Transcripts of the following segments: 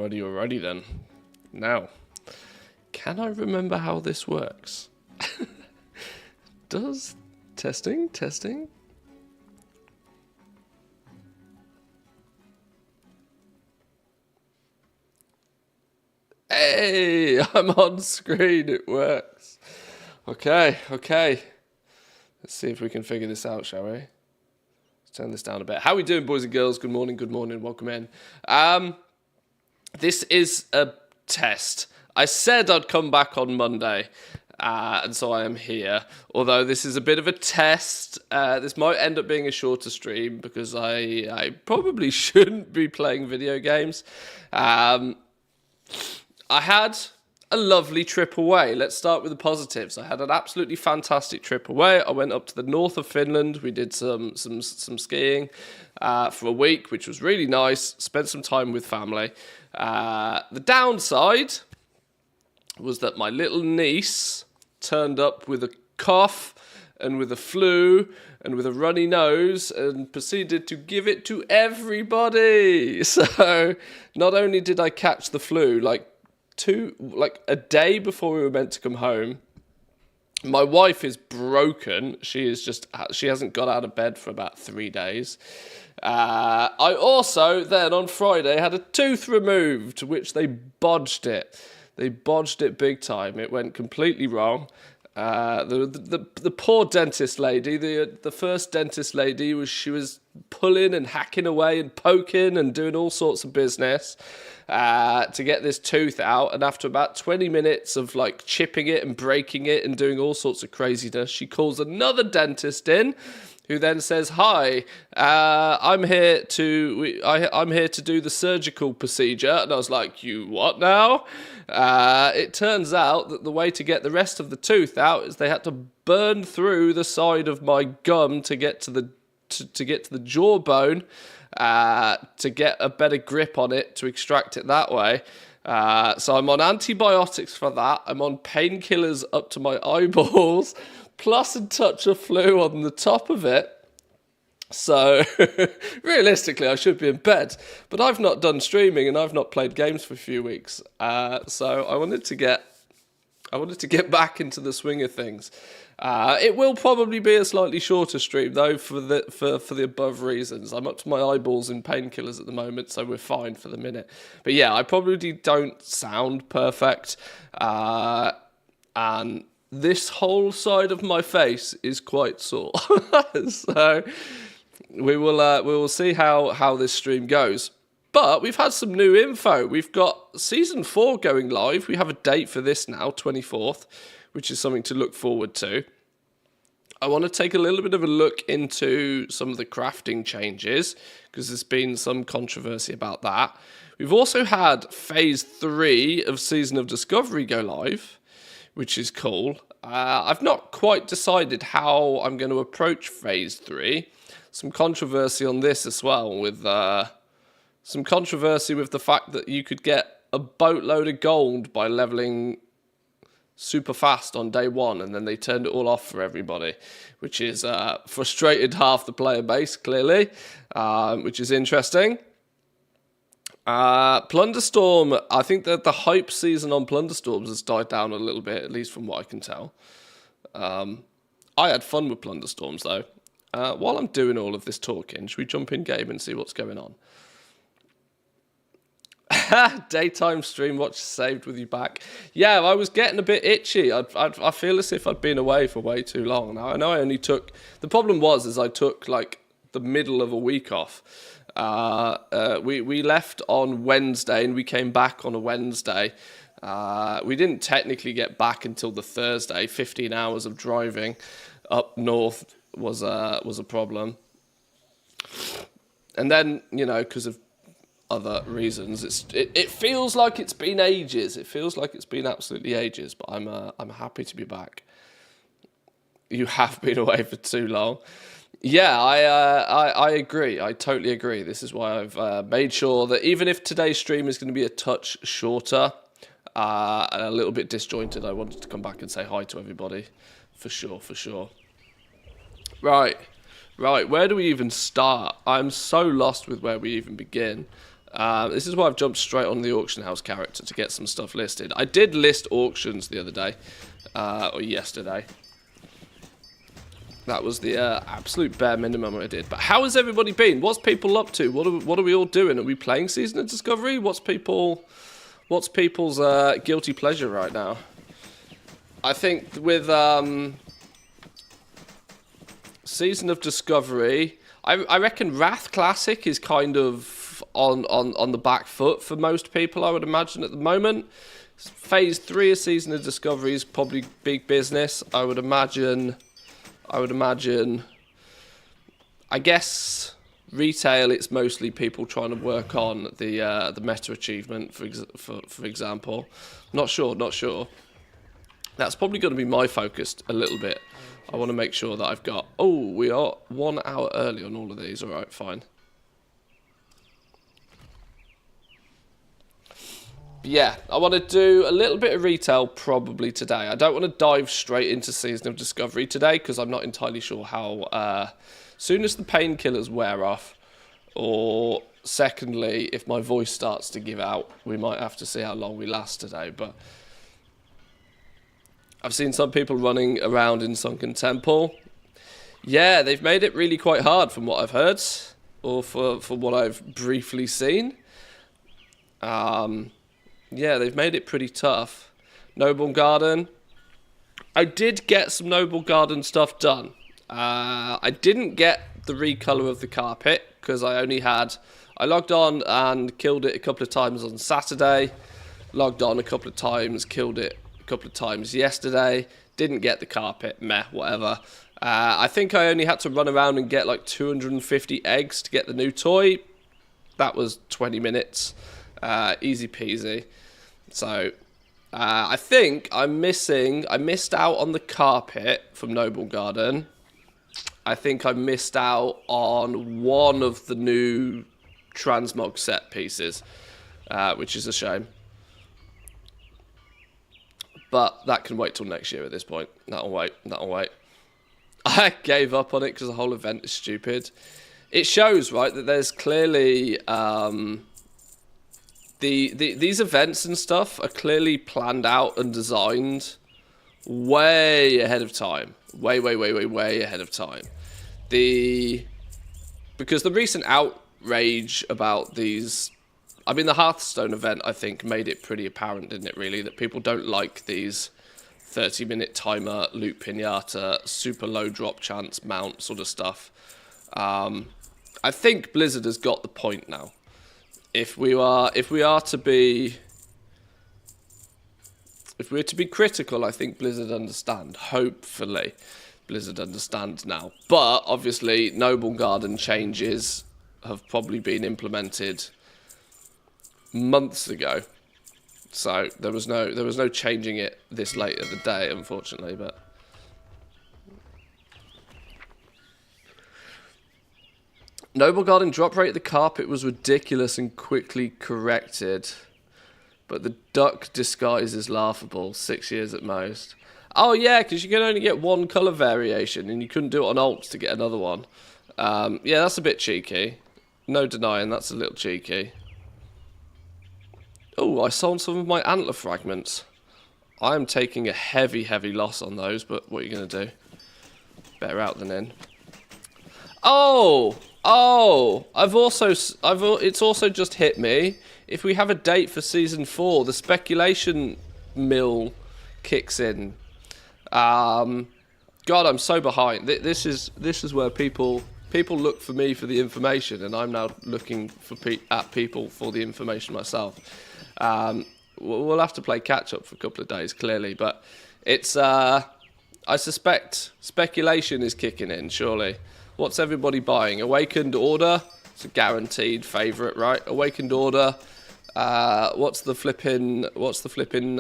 Alrighty then. Now, can I remember how this works? Does testing? Hey, I'm on screen. It works. Okay. Let's see if we can figure this out, shall we? Let's turn this down a bit. How are we doing, boys and girls? Good morning. Welcome in. This is a test. I said I'd come back on Monday, and so I am here. Although this is a bit of a test. This might end up being a shorter stream because I probably shouldn't be playing video games. I had a lovely trip away. Let's start with the positives. I had an absolutely fantastic trip away. I went up to the north of Finland. We did some skiing for a week, which was really nice. Spent some time with family. The downside was that my little niece turned up with a cough and with a flu and with a runny nose and proceeded to give it to everybody. So not only did I catch the flu, like a day before we were meant to come home, my wife is broken. She hasn't got out of bed for about 3 days. I also then on Friday had a tooth removed, which they bodged it. They bodged it big time. It went completely wrong. The poor dentist lady, the first dentist lady, she was pulling and hacking away and poking and doing all sorts of business to get this tooth out. And after about 20 minutes of like chipping it and breaking it and doing all sorts of craziness, she calls another dentist in, who then says, "Hi, I'm here to do the surgical procedure." And I was like, "You what now?" It turns out that the way to get the rest of the tooth out is they had to burn through the side of my gum to get to the jawbone, to get a better grip on it, to extract it that way. So I'm on antibiotics for that. I'm on painkillers up to my eyeballs, plus a touch of flu on the top of it. So realistically, I should be in bed, but I've not done streaming and I've not played games for a few weeks. So I wanted to get back into the swing of things. It will probably be a slightly shorter stream though, for the above reasons. I'm up to my eyeballs in painkillers at the moment, so we're fine for the minute. But yeah, I probably don't sound perfect, and this whole side of my face is quite sore. So we will see how this stream goes. But we've had some new info. We've got Season 4 going live. We have a date for this now, 24th, which is something to look forward to. I want to take a little bit of a look into some of the crafting changes, because there's been some controversy about that. We've also had Phase 3 of Season of Discovery go live, which is cool. I've not quite decided how I'm going to approach Phase 3. Some controversy on this as well, with some controversy with the fact that you could get a boatload of gold by leveling super fast on day one, and then they turned it all off for everybody, which is frustrated half the player base, clearly, which is interesting. Plunderstorm, I think that the hype season on Plunderstorms has died down a little bit, at least from what I can tell. I had fun with Plunderstorms, though. While I'm doing all of this talking, should we jump in game and see what's going on? Daytime stream watch saved with you back. Yeah, I was getting a bit itchy. I feel as if I'd been away for way too long. Now, I know I only took... The problem was I took, like, the middle of a week off. We left on Wednesday and we came back on a Wednesday. We didn't technically get back until the Thursday. 15 hours of driving up north was a problem. And then, you know, because of other reasons, it feels like it's been ages. It feels like it's been absolutely ages, but I'm happy to be back. You have been away for too long. Yeah, I agree. I totally agree. This is why I've made sure that even if today's stream is going to be a touch shorter and a little bit disjointed, I wanted to come back and say hi to everybody. For sure. Right. Where do we even start? I'm so lost with where we even begin. This is why I've jumped straight on the auction house character to get some stuff listed. I did list auctions the other day, or yesterday. That was the absolute bare minimum I did. But how has everybody been? What's people up to? What are we all doing? Are we playing Season of Discovery? What's people's guilty pleasure right now? I think with Season of Discovery, I reckon Wrath Classic is kind of on the back foot for most people, I would imagine, at the moment. Phase 3 of Season of Discovery is probably big business, I would imagine. I guess retail, it's mostly people trying to work on the meta achievement, for example. Not sure. That's probably going to be my focus a little bit. I want to make sure that I've got... Oh, we are 1 hour early on all of these. All right, fine. Yeah, I want to do a little bit of retail probably today. I don't want to dive straight into Season of Discovery today because I'm not entirely sure how soon as the painkillers wear off, or secondly, if my voice starts to give out, we might have to see how long we last today. But I've seen some people running around in Sunken Temple. Yeah, they've made it really quite hard from what I've heard, or for what I've briefly seen. Yeah, they've made it pretty tough. Noble Garden. I did get some Noble Garden stuff done. I didn't get the recolor of the carpet because I logged on and killed it a couple of times on Saturday. Logged on a couple of times, killed it a couple of times yesterday. Didn't get the carpet, meh, whatever. I think I only had to run around and get like 250 eggs to get the new toy. That was 20 minutes. Easy peasy. So, I think I missed out on the carpet from Noble Garden. I think I missed out on one of the new transmog set pieces, which is a shame. But that can wait till next year at this point. That'll wait. I gave up on it because the whole event is stupid. It shows, right, that there's clearly... These events and stuff are clearly planned out and designed way ahead of time. Way ahead of time. Because the recent outrage about these... I mean, the Hearthstone event, I think, made it pretty apparent, didn't it, really? That people don't like these 30-minute timer, loot pinata, super low drop chance mount sort of stuff. I think Blizzard has got the point now. If we're to be critical, I think Blizzard understand. Hopefully, Blizzard understands now. But obviously, Noble Garden changes have probably been implemented months ago, so there was no changing it this late in the day, unfortunately. But Noble Garden drop rate of the carpet was ridiculous and quickly corrected. But the duck disguise is laughable. 6 years at most. Oh yeah, because you can only get one colour variation and you couldn't do it on alts to get another one. Yeah, that's a bit cheeky. No denying that's a little cheeky. Oh, I sold some of my antler fragments. I'm taking a heavy loss on those, but what are you going to do? Better out than in. Oh, it's also just hit me. If we have a date for Season 4, the speculation mill kicks in. God, I'm so behind. This is where people look for me for the information, and I'm now looking at people for the information myself. We'll have to play catch up for a couple of days, clearly, but it's I suspect speculation is kicking in, surely. What's everybody buying? Awakened Order. It's a guaranteed favourite, right? Awakened Order. What's the flipping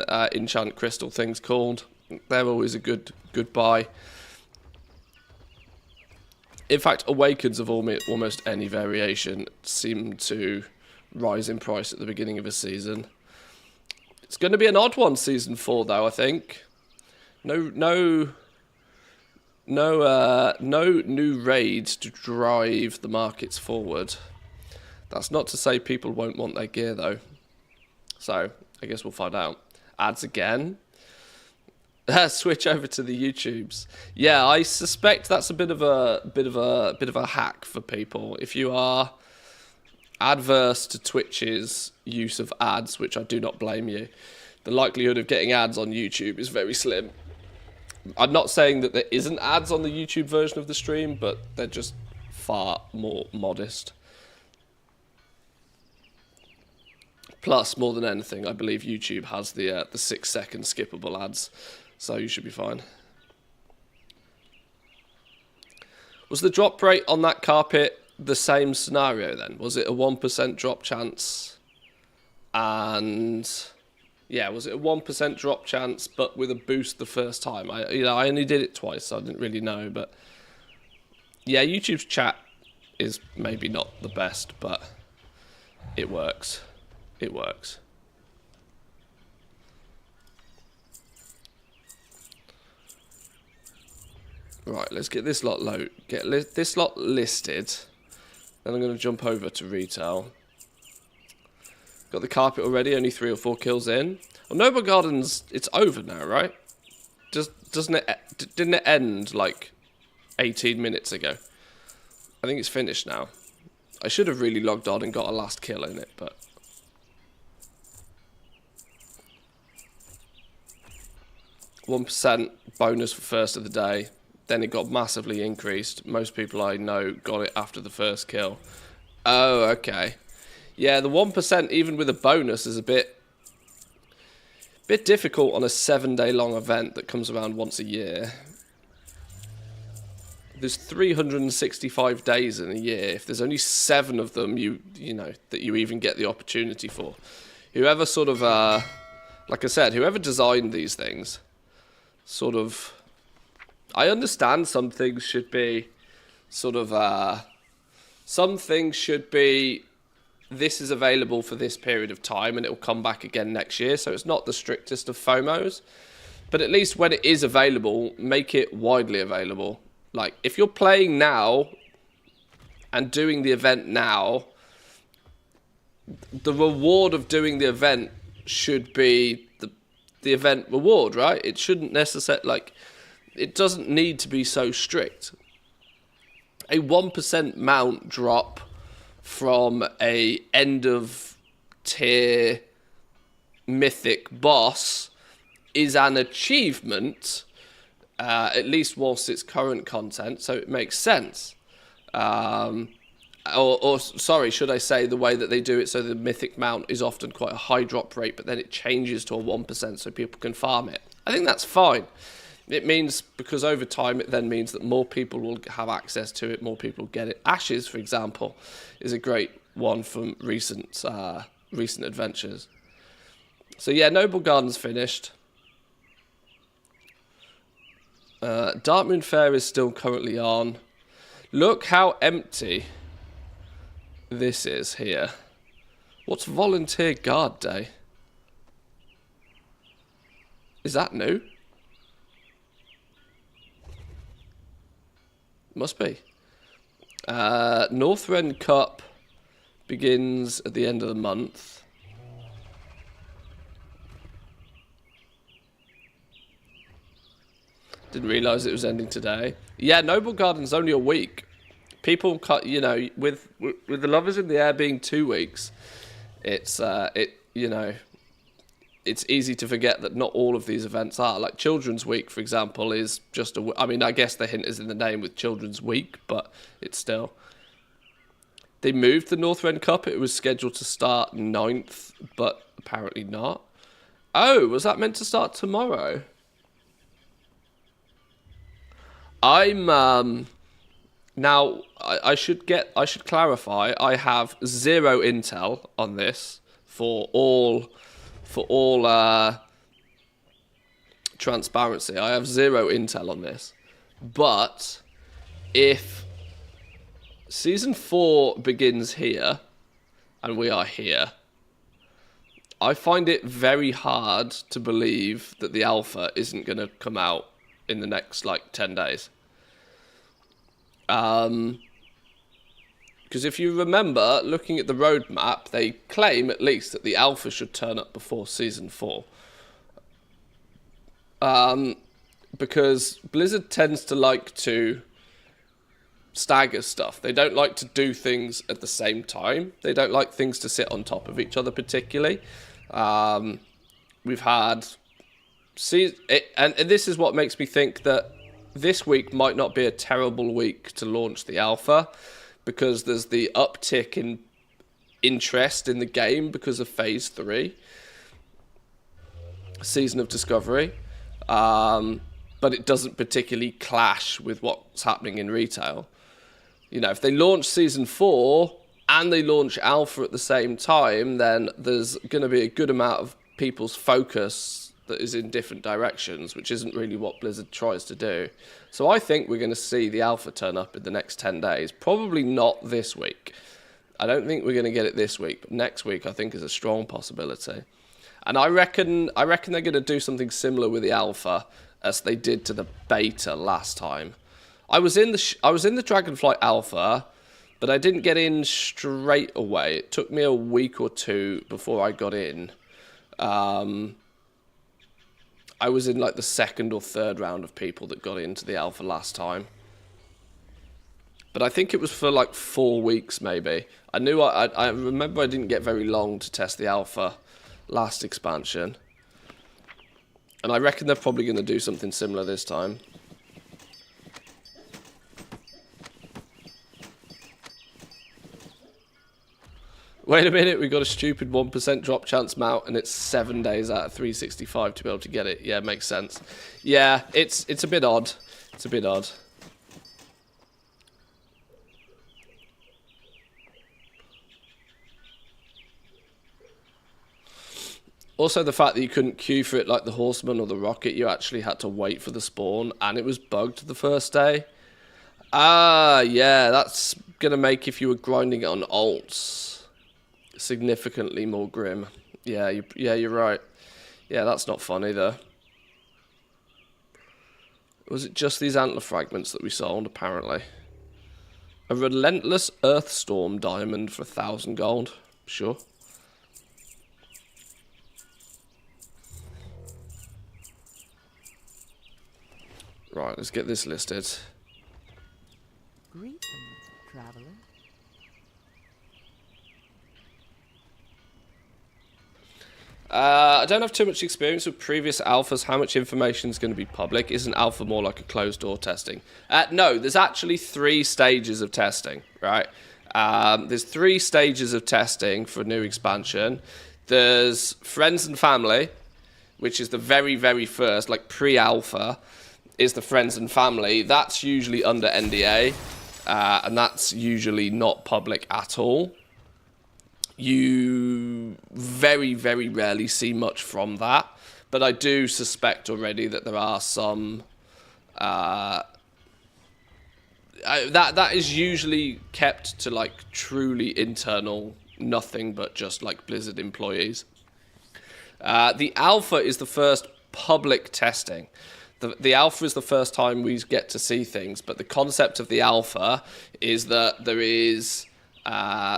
enchant crystal things called? They're always a good buy. In fact, Awakens of almost any variation seem to rise in price at the beginning of a season. It's going to be an odd one, Season 4, though, I think. No new raids to drive the markets forward. That's not to say people won't want their gear though. So I guess we'll find out. Ads again. Switch over to the YouTubes. Yeah, I suspect that's a bit of a hack for people. If you are adverse to Twitch's use of ads, which I do not blame you, the likelihood of getting ads on YouTube is very slim. I'm not saying that there isn't ads on the YouTube version of the stream, but they're just far more modest. Plus, more than anything, I believe YouTube has the 6-second skippable ads, so you should be fine. Was the drop rate on that carpet the same scenario then? Was it a 1% drop chance? And yeah, was it a 1% drop chance, but with a boost the first time? I only did it twice, so I didn't really know. But yeah, YouTube's chat is maybe not the best, but it works. It works. Right, let's get this lot this lot listed. Then I'm going to jump over to retail. Got the carpet already, only 3 or 4 kills in. Well, Noble Gardens, it's over now, right? Didn't it end like 18 minutes ago? I think it's finished now. I should have really logged on and got a last kill in it, but 1% bonus for first of the day. Then it got massively increased. Most people I know got it after the first kill. Oh, okay. Yeah, the 1%, even with a bonus, is a bit difficult on a 7-day long event that comes around once a year. There's 365 days in a year. If there's only 7 of them, you know that you even get the opportunity for. Whoever sort of, like I said, whoever designed these things, sort of. I understand some things should be sort of, some things should be, this is available for this period of time and it will come back again next year. So it's not the strictest of FOMOs, but at least when it is available, make it widely available. Like if you're playing now and doing the event now, the reward of doing the event should be the event reward, right? It shouldn't necessarily, like, it doesn't need to be so strict. A 1% mount drop from a end of tier mythic boss is an achievement, at least whilst it's current content, so it makes sense. Or sorry, should I say the way that they do it, so the mythic mount is often quite a high drop rate, but then it changes to a 1% so people can farm it. I think that's fine. It means, because over time it then means that more people will have access to it, more people get it. Ashes, for example, is a great one from recent adventures. So yeah, Noble Garden's finished. Darkmoon Fair is still currently on. Look how empty this is here. What's Volunteer Guard Day? Is that new? Must be. Northrend Cup begins at the end of the month. Didn't realise it was ending today. Yeah, Noble Garden's only a week. People cut, you know, with the Lovers in the Air being 2 weeks, it's it's easy to forget that not all of these events are. Like Children's Week, for example, is just I mean, I guess the hint is in the name with Children's Week, but it's still. They moved the Northrend Cup. It was scheduled to start 9th, but apparently not. Oh, was that meant to start tomorrow? I'm now I should clarify. I have 0 intel on this for all transparency. I have 0 intel on this, but if Season 4 begins here, and we are here, I find it very hard to believe that the alpha isn't going to come out in the next, 10 days. Because if you remember, looking at the roadmap, they claim at least that the alpha should turn up before Season 4. Because Blizzard tends to like to stagger stuff. They don't like to do things at the same time. They don't like things to sit on top of each other particularly. We've had... and this is what makes me think that this week might not be a terrible week to launch the alpha, because there's the uptick in interest in the game because of Phase 3, Season of Discovery, but it doesn't particularly clash with what's happening in retail. You know, if they launch Season 4 and they launch alpha at the same time, then there's going to be a good amount of people's focus that is in different directions, which isn't really what Blizzard tries to do. So I think we're going to see the alpha turn up in the next 10 days. Probably not this week. I don't think we're going to get it this week, but next week I think is a strong possibility. And I reckon they're going to do something similar with the alpha as they did to the beta last time. I was in the Dragonflight alpha, but I didn't get in straight away. It took me a week or two before I got in. I was in like the second or third round of people that got into the alpha last time. But I think it was for like 4 weeks maybe. I remember I didn't get very long to test the alpha last expansion. And I reckon they're probably going to do something similar this time. Wait a minute, we got a stupid 1% drop chance mount, and it's 7 days out of 365 to be able to get it. Yeah, makes sense. Yeah, it's a bit odd. It's a bit odd. Also, the fact that you couldn't queue for it like the Horseman or the Rocket, you actually had to wait for the spawn, and it was bugged the first day. Yeah, that's going to make, if you were grinding it on alts, significantly more grim. Yeah, you're right. Yeah, that's not fun either. Was it just these antler fragments that we sold, apparently? A relentless Earthstorm diamond for 1,000 gold. Sure. Right, let's get this listed. Greetings, traveler. I don't have too much experience with previous alphas. How much information is going to be public? Isn't alpha more like a closed door testing? No, there's actually 3 stages of testing, right? There's 3 stages of testing for a new expansion. There's friends and family, which is the very, very first, like pre-alpha, is the friends and family. That's usually under NDA, and that's usually not public at all. You very, very rarely see much from that, but I do suspect already that there are some... that is usually kept to like truly internal, nothing but just like Blizzard employees. The alpha is the first public testing. The alpha is the first time we get to see things, but the concept of the alpha is that there is...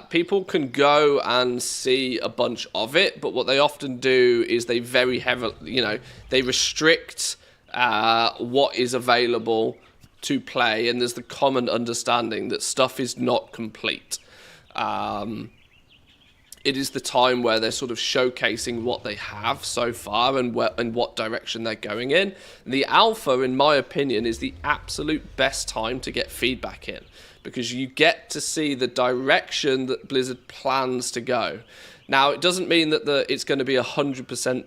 people can go and see a bunch of it, but what they often do is they very heavily, they restrict what is available to play, and there's the common understanding that stuff is not complete. It is the time where they're sort of showcasing what they have so far and what direction they're going in. The alpha, in my opinion, is the absolute best time to get feedback in, because you get to see the direction that Blizzard plans to go. Now, it doesn't mean that it's going to be 100%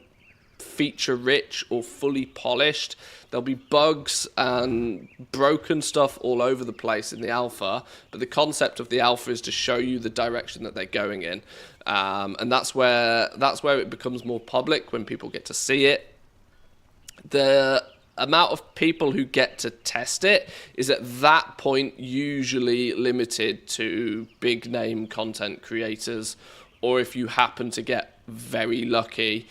feature-rich or fully polished. There'll be bugs and broken stuff all over the place in the alpha, but the concept of the alpha is to show you the direction that they're going in. And that's where it becomes more public, when people get to see it. The amount of people who get to test it is at that point usually limited to big name content creators, or if you happen to get very lucky,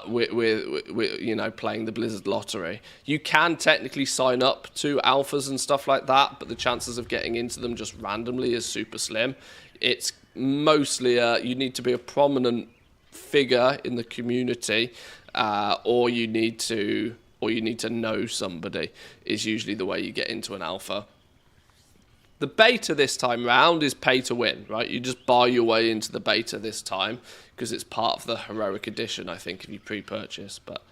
with you know, playing the Blizzard lottery. You can technically sign up to alphas and stuff like that, but the chances of getting into them just randomly is super slim. It's mostly you need to be a prominent figure in the community, or you need to know somebody is usually the way you get into an alpha. The beta this time round is pay to win, right? You just buy your way into the beta this time because it's part of the heroic edition, I think, if you pre-purchase. But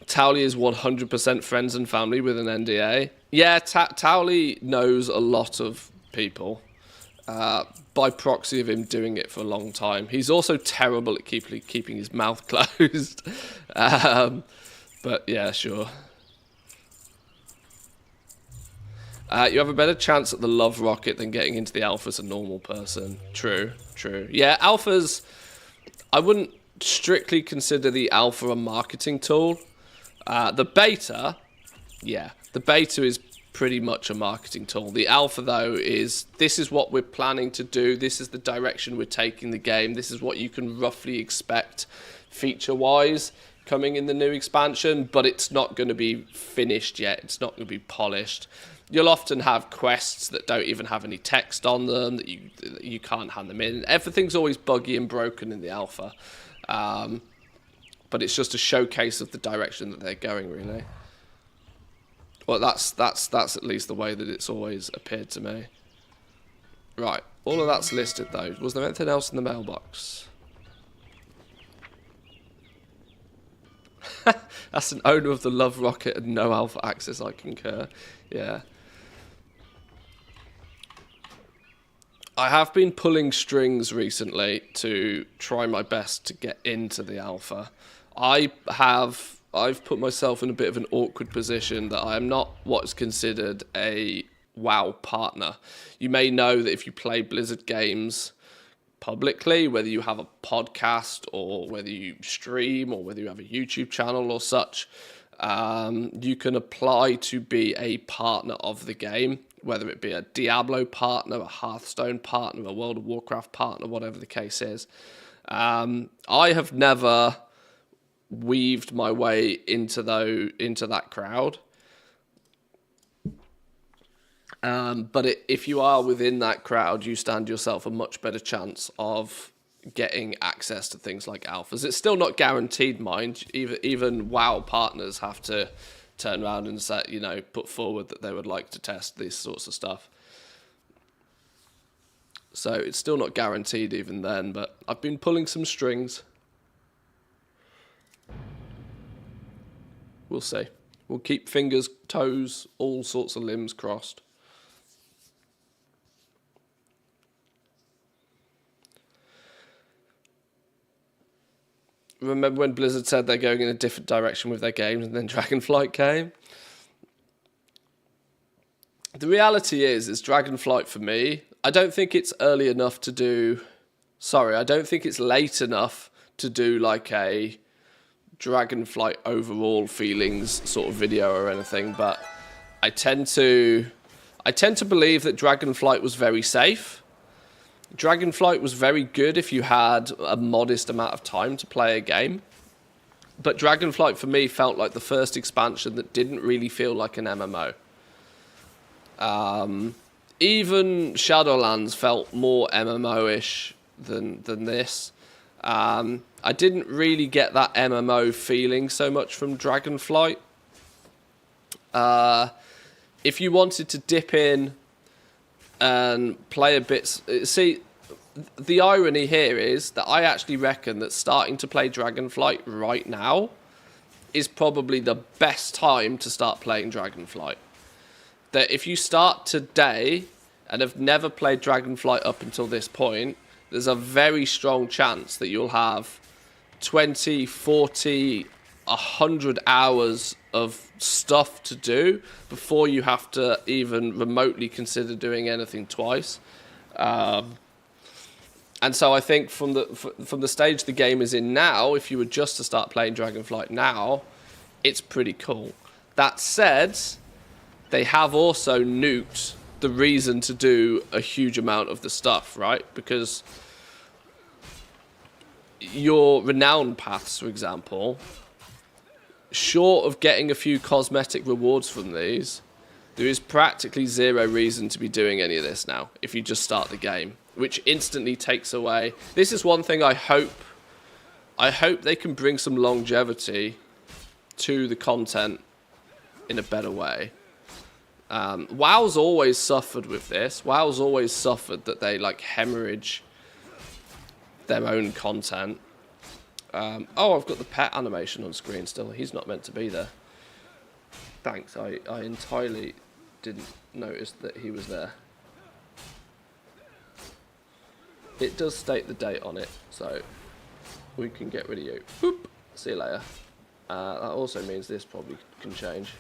Towley is 100% friends and family with an NDA. Yeah, Towley knows a lot of people by proxy of him doing it for a long time. He's also terrible at keeping his mouth closed. But yeah, sure. You have a better chance at the love rocket than getting into the alpha as a normal person. True. Yeah, alphas, I wouldn't strictly consider the alpha a marketing tool. The beta, yeah, the beta is pretty much a marketing tool. The alpha, though, this is what we're planning to do. This is the direction we're taking the game. This is what you can roughly expect feature-wise coming in the new expansion, but it's not going to be finished yet. It's not going to be polished. You'll often have quests that don't even have any text on them, that you can't hand them in. Everything's always buggy and broken in the alpha. But it's just a showcase of the direction that they're going, really. Well, that's at least the way that it's always appeared to me. Right, all of that's listed, though. Was there anything else in the mailbox? That's an owner of the Love Rocket and no alpha access, I concur. Yeah. I have been pulling strings recently to try my best to get into the alpha. I've put myself in a bit of an awkward position that I am not what's considered a WoW partner. You may know that if you play Blizzard games publicly, whether you have a podcast or whether you stream or whether you have a YouTube channel or such, you can apply to be a partner of the game, whether it be a Diablo partner, a Hearthstone partner, a World of Warcraft partner, whatever the case is. I have never weaved my way into that crowd. But if you are within that crowd, you stand yourself a much better chance of getting access to things like alphas. It's still not guaranteed, mind. Even WoW partners have to turn around and say, put forward that they would like to test these sorts of stuff. So it's still not guaranteed even then, but I've been pulling some strings. We'll see. We'll keep fingers, toes, all sorts of limbs crossed. Remember when Blizzard said they're going in a different direction with their games and then Dragonflight came? The reality is Dragonflight for me, I don't think it's early enough to do... Sorry, I don't think it's late enough to do like a Dragonflight overall feelings sort of video or anything, but I tend to believe that Dragonflight was very safe. Dragonflight was very good if you had a modest amount of time to play a game. But Dragonflight for me felt like the first expansion that didn't really feel like an MMO. Even Shadowlands felt more MMO-ish than this. I didn't really get that MMO feeling so much from Dragonflight. If you wanted to dip in and play a bit... See, the irony here is that I actually reckon that starting to play Dragonflight right now is probably the best time to start playing Dragonflight. That if you start today and have never played Dragonflight up until this point, there's a very strong chance that you'll have 20, 40, 100 hours of stuff to do before you have to even remotely consider doing anything twice. And so I think from the stage the game is in now, if you were just to start playing Dragonflight now, it's pretty cool. That said, they have also nuked the reason to do a huge amount of the stuff, right? Because your renown paths, for example, short of getting a few cosmetic rewards from these, there is practically zero reason to be doing any of this now if you just start the game, which instantly takes away. This is one thing I hope they can bring some longevity to the content in a better way. WoW's always suffered with this. WoW's always suffered that they like hemorrhage their own content. Oh, I've got the pet animation on screen still. He's not meant to be there. Thanks, I entirely didn't notice that he was there. It does state the date on it, so we can get rid of you. Boop. See you later. That also means this probably can change.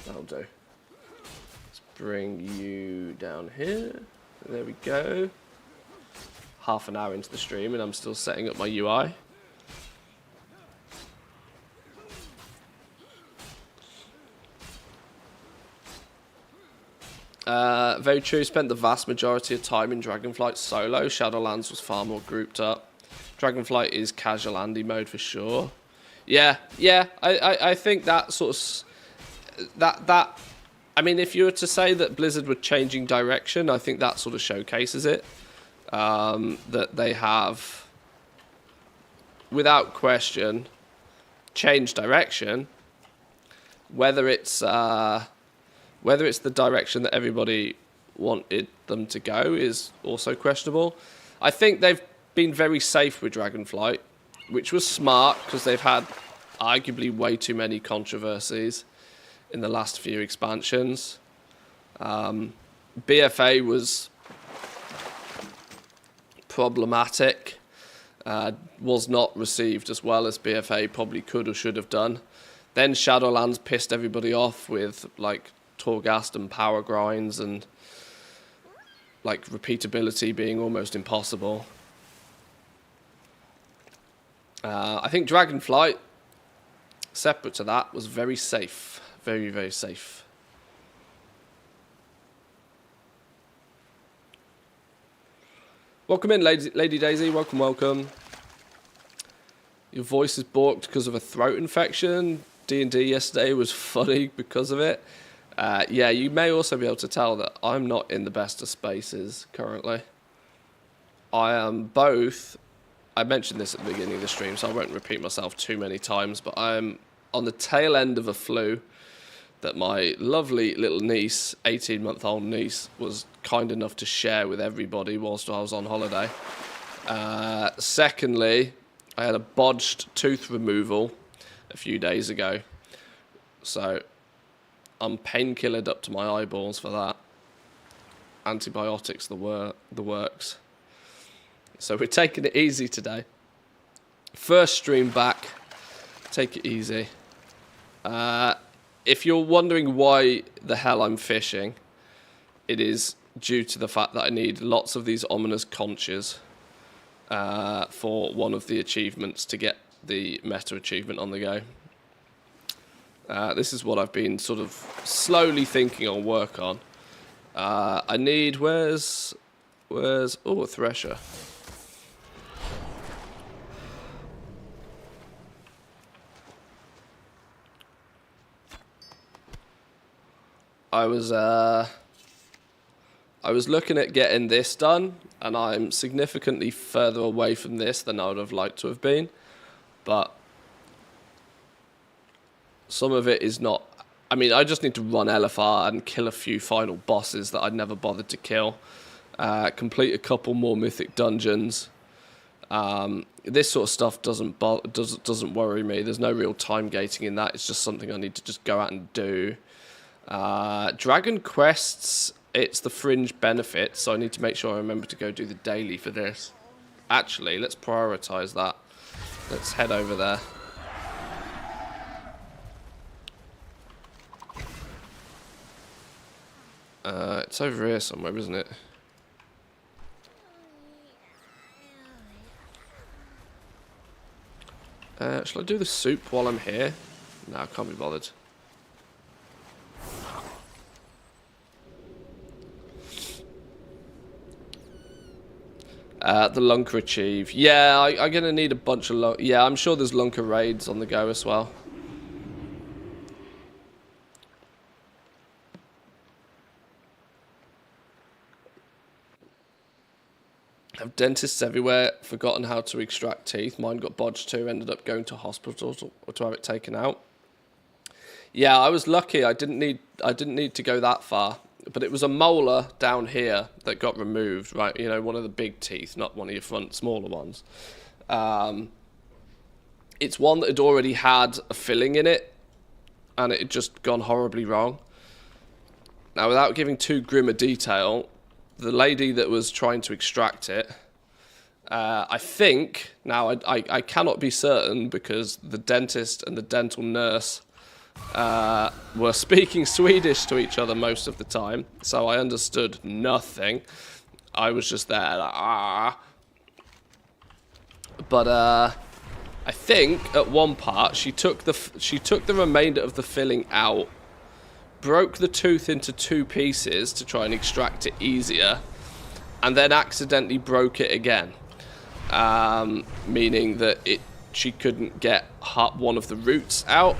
That'll do. Let's bring you down here. There we go. Half an hour into the stream and I'm still setting up my UI. Very true, spent the vast majority of time in Dragonflight solo. Shadowlands was far more grouped up. Dragonflight is casual Andy mode for sure. Yeah, I think that sort of... I mean, if you were to say that Blizzard were changing direction, I think that sort of showcases it. That they have, without question, changed direction. Whether it's the direction that everybody wanted them to go is also questionable. I think they've been very safe with Dragonflight, which was smart because they've had arguably way too many controversies in the last few expansions. BFA was problematic, was not received as well as BFA probably could or should have done. Then Shadowlands pissed everybody off with like Torghast and power grinds and like repeatability being almost impossible. I think Dragonflight, separate to that, was very safe. Very, very safe. Welcome in, Lady Daisy. Welcome, welcome. Your voice is balked because of a throat infection. D&D yesterday was funny because of it. Yeah, you may also be able to tell that I'm not in the best of spaces currently. I am both... I mentioned this at the beginning of the stream, so I won't repeat myself too many times, but I'm on the tail end of a flu that my lovely little niece, 18-month-old niece, was kind enough to share with everybody whilst I was on holiday. Secondly, I had a bodged tooth removal a few days ago. So I'm painkillered up to my eyeballs for that. Antibiotics, the works. So we're taking it easy today. First stream back. Take it easy. If you're wondering why the hell I'm fishing, it is due to the fact that I need lots of these ominous conches for one of the achievements to get the meta achievement on the go. This is what I've been sort of slowly thinking I'll work on. I need, where's, oh, a thresher. I was looking at getting this done, and I'm significantly further away from this than I would have liked to have been. But some of it is not... I mean, I just need to run LFR and kill a few final bosses that I'd never bothered to kill. Complete a couple more mythic dungeons. This sort of stuff doesn't worry me. There's no real time gating in that. It's just something I need to just go out and do. Dragon Quests, it's the fringe benefit, so I need to make sure I remember to go do the daily for this. Actually, let's prioritize that. Let's head over there. It's over here somewhere, isn't it? Shall I do the soup while I'm here? No, I can't be bothered. The Lunker achieve. Yeah, I'm going to need a bunch of yeah, I'm sure there's Lunker raids on the go as well. Have dentists everywhere forgotten how to extract teeth? Mine got bodged too, ended up going to hospital to have it taken out. Yeah, I was lucky. I didn't need to go that far. But it was a molar down here that got removed, right? You know, one of the big teeth, not one of your front smaller ones. It's one that had already had a filling in it, and it had just gone horribly wrong. Now, without giving too grim a detail, the lady that was trying to extract it, I think, now I cannot be certain because the dentist and the dental nurse were speaking Swedish to each other most of the time, so I understood nothing. I was just there, like, ah. But I think at one part she took the remainder of the filling out, broke the tooth into 2 pieces to try and extract it easier, and then accidentally broke it again, meaning that she couldn't get one of the roots out.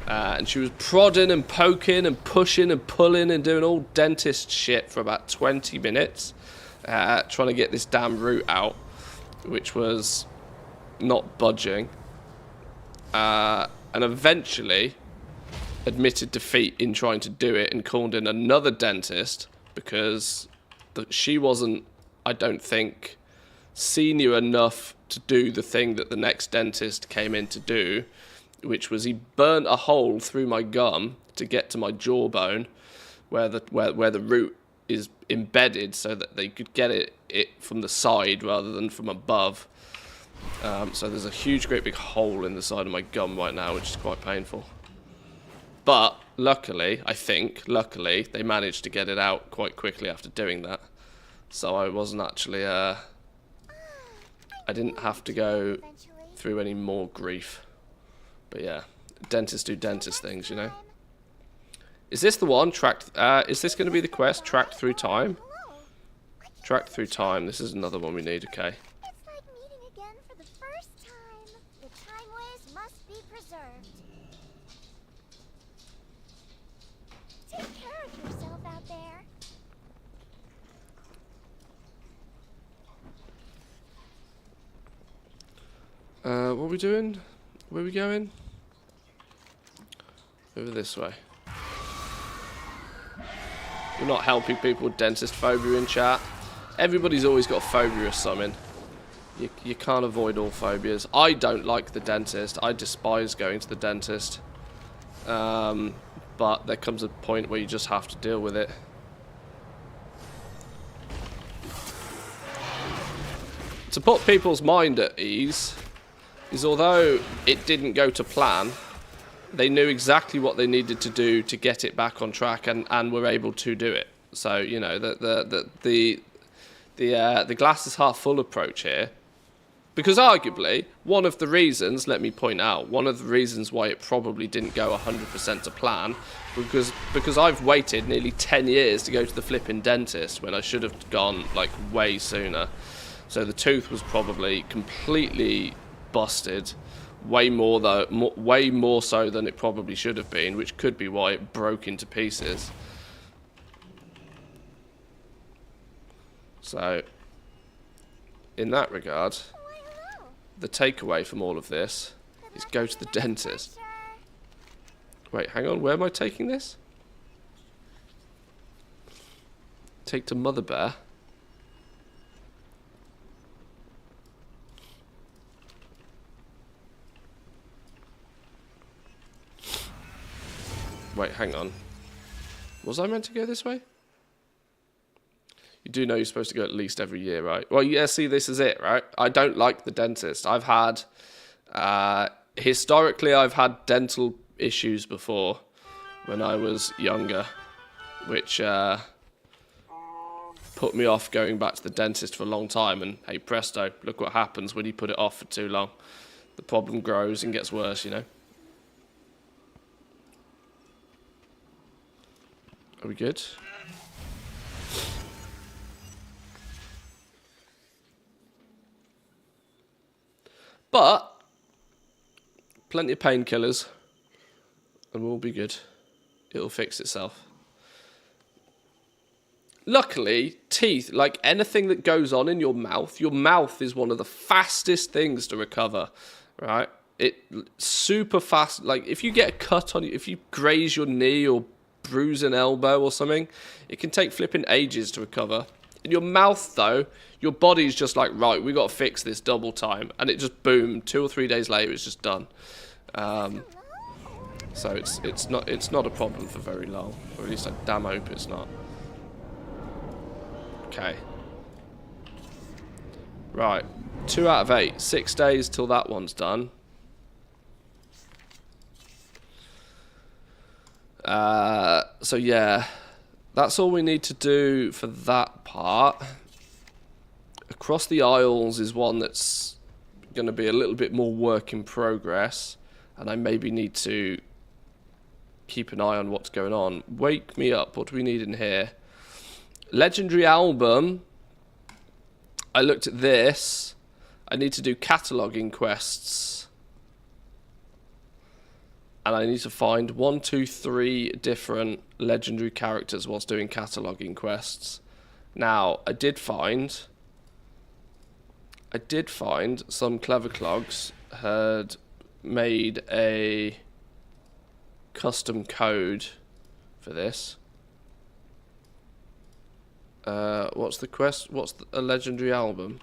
And she was prodding and poking and pushing and pulling and doing all dentist shit for about 20 minutes, trying to get this damn root out, which was not budging. And eventually admitted defeat in trying to do it and called in another dentist because she wasn't, I don't think, senior enough to do the thing that the next dentist came in to do, which was he burnt a hole through my gum to get to my jawbone where the root is embedded so that they could get it from the side rather than from above. So there's a huge, great big hole in the side of my gum right now, which is quite painful. But luckily, luckily, they managed to get it out quite quickly after doing that. So I wasn't actually, I didn't have to go through any more grief. But yeah, dentists do dentist things, you know. Is this the one? Is this going to be the quest? Tracked through time? Tracked through time. This is another one we need, okay. It's like meeting again for the first time. The time ways must be preserved. Take care of yourself out there. What are we doing? Where are we going? Over this way. We're not helping people with dentist phobia in chat. Everybody's always got a phobia of something. You can't avoid all phobias. I don't like the dentist. I despise going to the dentist. But there comes a point where you just have to deal with it. To put people's mind at ease is, although it didn't go to plan, they knew exactly what they needed to do to get it back on track, and were able to do it. So, you know, the glass is half full approach here, because arguably one of the reasons, let me point out, one of the reasons why it probably didn't go 100% to plan, because I've waited nearly 10 years to go to the flipping dentist when I should have gone like way sooner. So the tooth was probably completely busted, way more so than it probably should have been, which could be why it broke into pieces. So in that regard, the takeaway from all of this is go to the dentist. Wait, hang on, where am I taking this? Take to Mother Bear. Wait, hang on. Was I meant to go this way? You do know you're supposed to go at least every year, right? Well, yeah, see, this is it, right? I don't like the dentist. I've had... historically, I've had dental issues before when I was younger, which put me off going back to the dentist for a long time. And hey, presto, look what happens when you put it off for too long. the problem grows and gets worse, you know. Are we good? But plenty of painkillers and we'll be good. It'll fix itself. Luckily, teeth, like anything that goes on in your mouth is one of the fastest things to recover, right? Super fast. Like if you get a cut on you, if you graze your knee or bruise an elbow or something, it can take flipping ages to recover. In your mouth, though, your body's just like, right, we got to fix this double time, and it just boom. 2 or 3 days later, it's just done. So it's not a problem for very long, or at least I damn hope it's not. Okay. Right. 2 out of 8. 6 days till that one's done. So yeah, that's all we need to do for that part. Across the Isles is one that's going to be a little bit more work in progress, and I maybe need to keep an eye on what's going on. Wake me up. What do we need in here? Legendary album. I looked at this. I need to do cataloguing quests. And I need to find 1, 2, 3 different legendary characters whilst doing cataloguing quests. Now, I did find some clever clogs had made a custom code for this. What's the quest? What's a legendary album?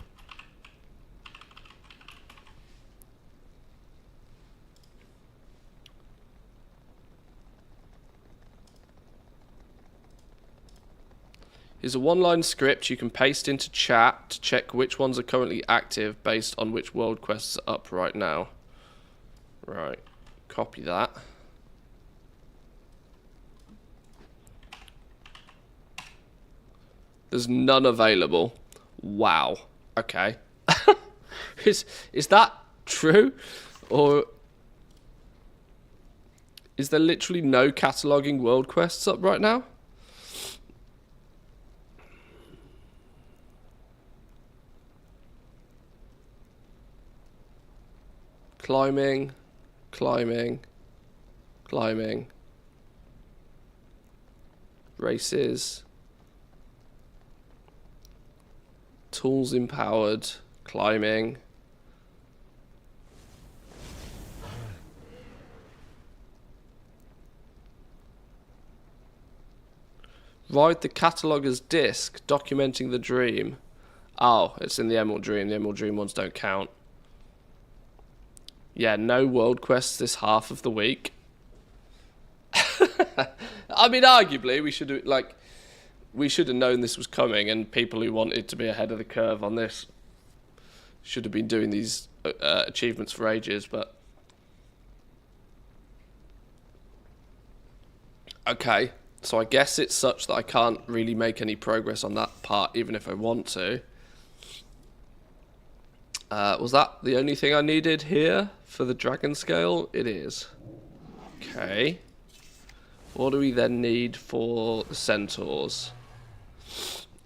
Here's a one-line script you can paste into chat to check which ones are currently active based on which world quests are up right now. Right, copy that. There's none available. Wow. Okay. Is that true? Or is there literally no cataloguing world quests up right now? Climbing, climbing, climbing. Races. Tools empowered, climbing. Ride the cataloger's disc, documenting the dream. Oh, it's in the Emerald Dream. The Emerald Dream ones don't count. Yeah, no world quests this half of the week. I mean, arguably, we should have known this was coming, and people who wanted to be ahead of the curve on this should have been doing these achievements for ages, but... Okay, so I guess it's such that I can't really make any progress on that part, even if I want to. Was that the only thing I needed here for the dragon scale? It is. Okay. What do we then need for the centaurs?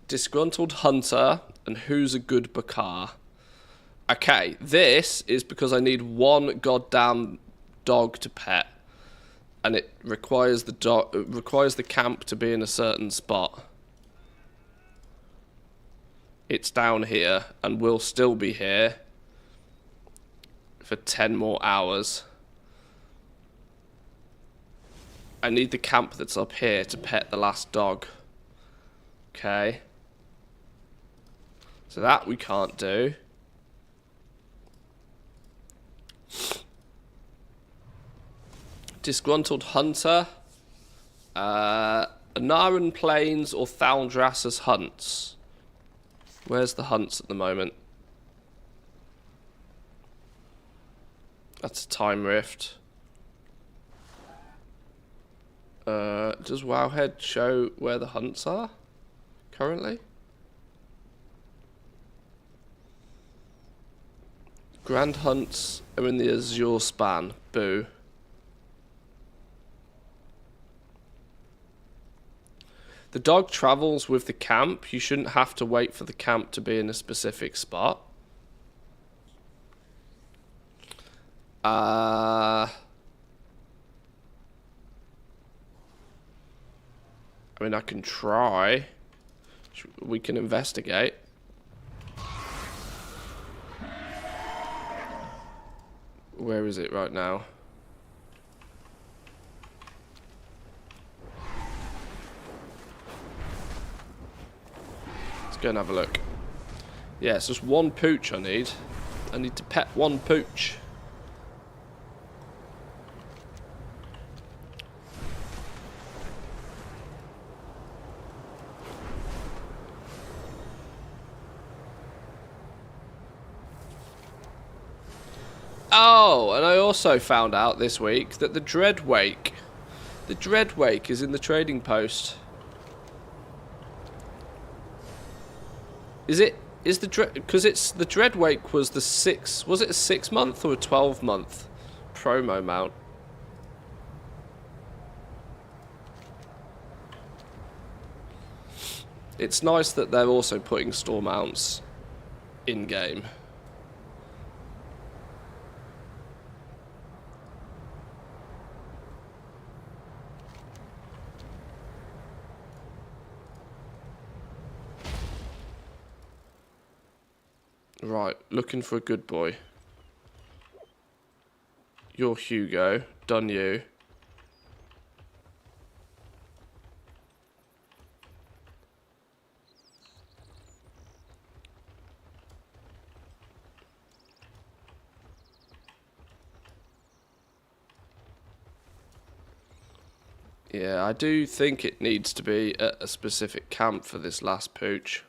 Disgruntled hunter and who's a good bakar. Okay, this is because I need one goddamn dog to pet, and it requires the camp to be in a certain spot. It's down here and will still be here for 10 more hours. I need the camp that's up here to pet the last dog. Okay. So that we can't do. Disgruntled hunter. Anaran Plains or Thaldrassus hunts. Where's the hunts at the moment? That's a time rift. Does Wowhead show where the hunts are currently? Grand hunts are in the Azure span. Boo. The dog travels with the camp. You shouldn't have to wait for the camp to be in a specific spot. I mean, I can try. We can investigate. Where is it right now? Let's go and have a look. Yeah, it's just one pooch I need. I need to pet one pooch. Oh, and I also found out this week that the Dreadwake is in the trading post. Is it? Is the because it's the Dreadwake was the 6? Was it a 6-month or a 12-month promo mount? It's nice that they're also putting store mounts in game. Right, looking for a good boy. You're Hugo. Done you. Yeah, I do think it needs to be at a specific camp for this last pooch.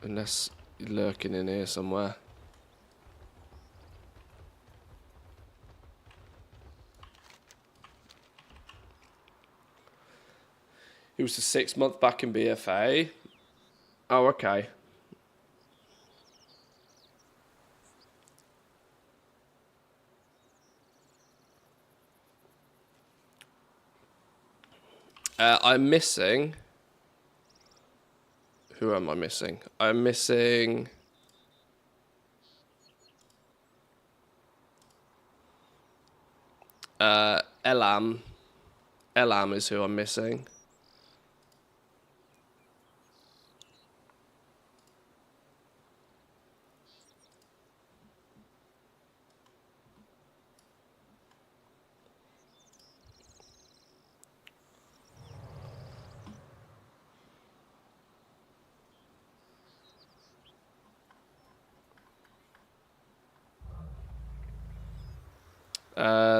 Unless you're lurking in here somewhere. It was a 6-month back in BFA. Oh, okay. I'm missing... Who am I missing? I'm missing... Elam. Elam is who I'm missing.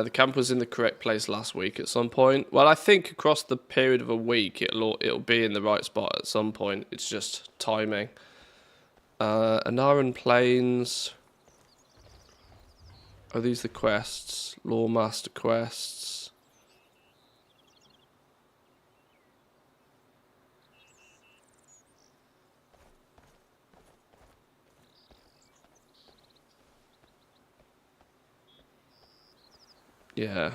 The camp was in the correct place last week at some point. Well, I think across the period of a week, it'll be in the right spot at some point. It's just timing. Anaran Plains. Are these the quests? Lawmaster quests. Yeah.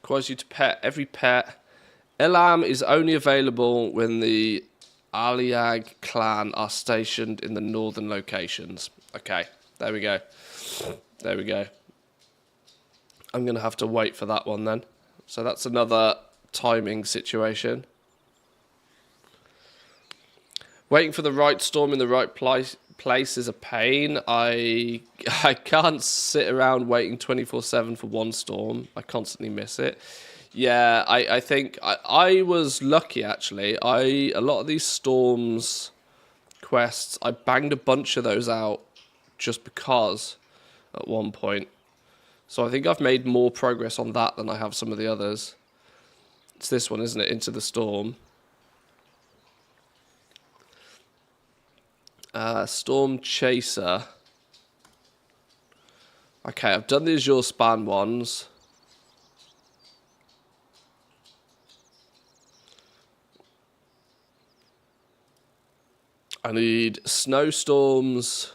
Requires you to pet every pet. Elam is only available when the Aliag clan are stationed in the northern locations. Okay, there we go. There we go. I'm going to have to wait for that one then. So that's another timing situation. Waiting for the right storm in the right place is a pain. I can't sit around waiting 24/7 for one storm. I constantly miss it. Yeah, I think I was lucky actually. A lot of these storms quests, I banged a bunch of those out just because at one point. So I think I've made more progress on that than I have some of the others. It's this one, isn't it? Into the Storm. Storm Chaser. Okay, I've done the Azure Span ones. I need snowstorms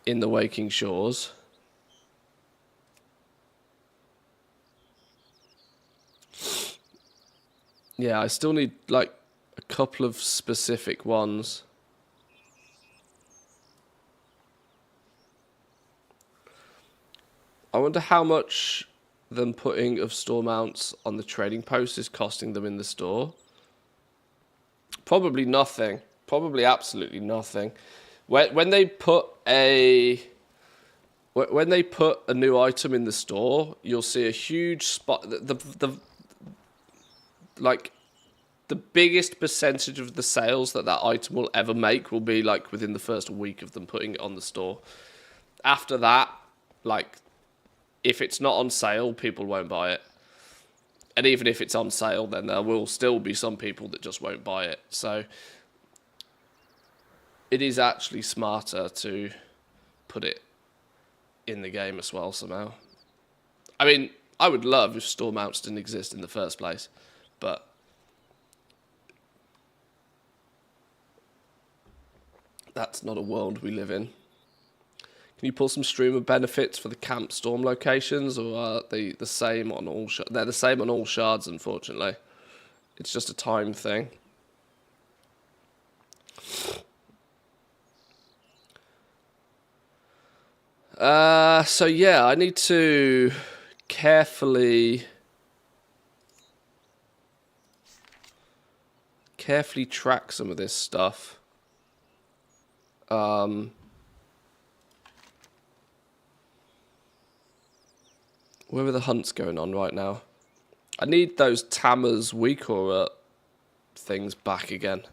in the Waking Shores. Yeah, I still need, like, a couple of specific ones. I wonder how much them putting of store mounts on the trading post is costing them in the store. Probably nothing. Probably absolutely nothing. When they put a new item in the store, you'll see a huge spot. Like the biggest percentage of the sales that item will ever make will be like within the first week of them putting it on the store. After that, like, if it's not on sale, people won't buy it. And even if it's on sale, then there will still be some people that just won't buy it. So it is actually smarter to put it in the game as well somehow. I mean, I would love if store mounts didn't exist in the first place, but that's not a world we live in. Can you pull some streamer benefits for the camp storm locations, or are they the same on all? They're the same on all shards, unfortunately. It's just a time thing. So yeah, I need to carefully track some of this stuff. Where are the hunts going on right now? I need those Tamers weak aura things back again.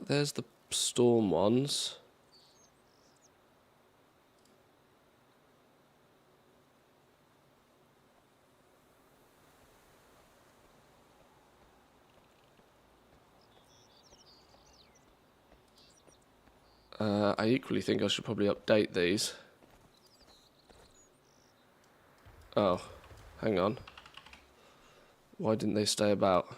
There's the storm ones. I equally think I should probably update these. Oh, hang on. Why didn't they stay about?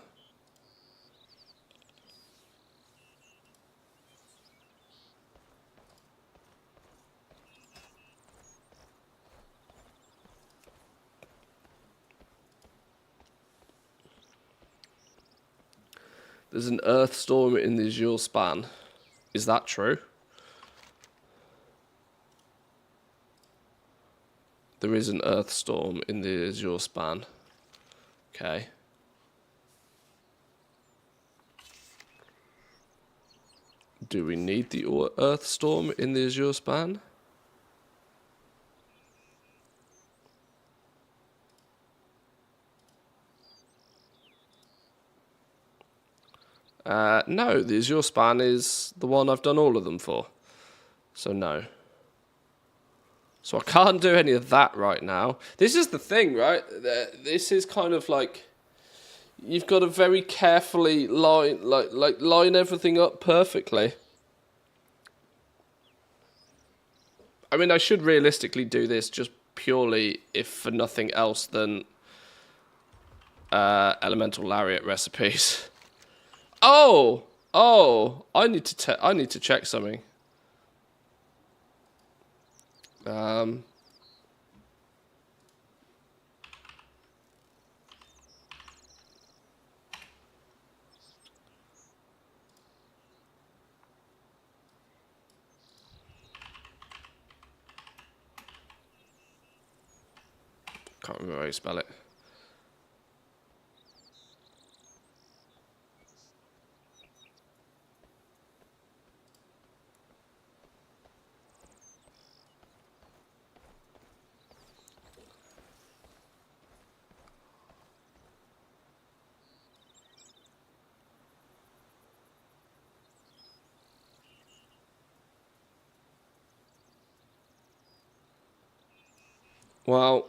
There's an earth storm in the Azure span. Is that true? There is an earth storm in the Azure span. Okay. Do we need the earth storm in the Azure span? No, the Azure span is the one I've done all of them for. So no. So I can't do any of that right now. This is the thing, right? This is kind of like you've got to very carefully line everything up perfectly. I mean, I should realistically do this just purely if for nothing else than elemental lariat recipes. Oh, I need to check something. Can't remember how you spell it. Well,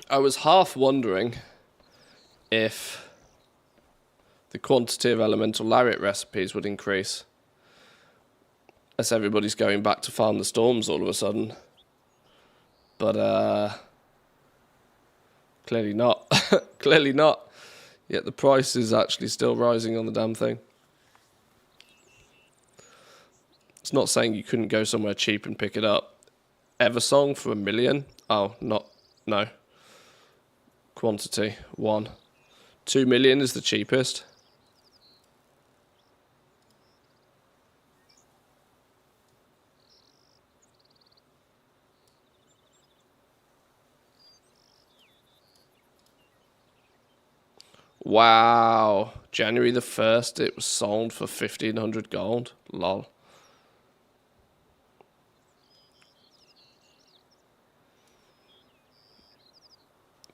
I was half wondering if the quantity of elemental lariat recipes would increase. As everybody's going back to farm the storms all of a sudden. But, clearly not. Clearly not. Yet the price is actually still rising on the damn thing. It's not saying you couldn't go somewhere cheap and pick it up. Eversong for 1 million? Oh, no. Quantity, 1. 2 million is the cheapest. Wow. January the 1st, it was sold for 1,500 gold. Lol.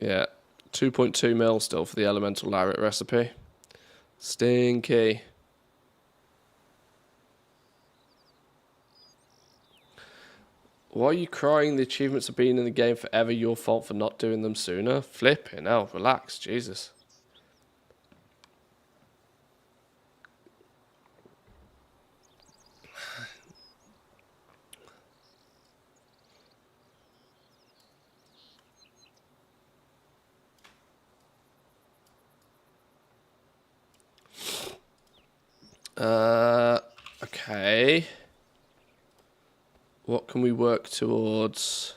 Yeah. 2.2 mil still for the elemental lariat recipe. Stinky. Why are you crying? The achievements have been in the game forever. Your fault for not doing them sooner. Flipping hell. Relax. Jesus. Okay. What can we work towards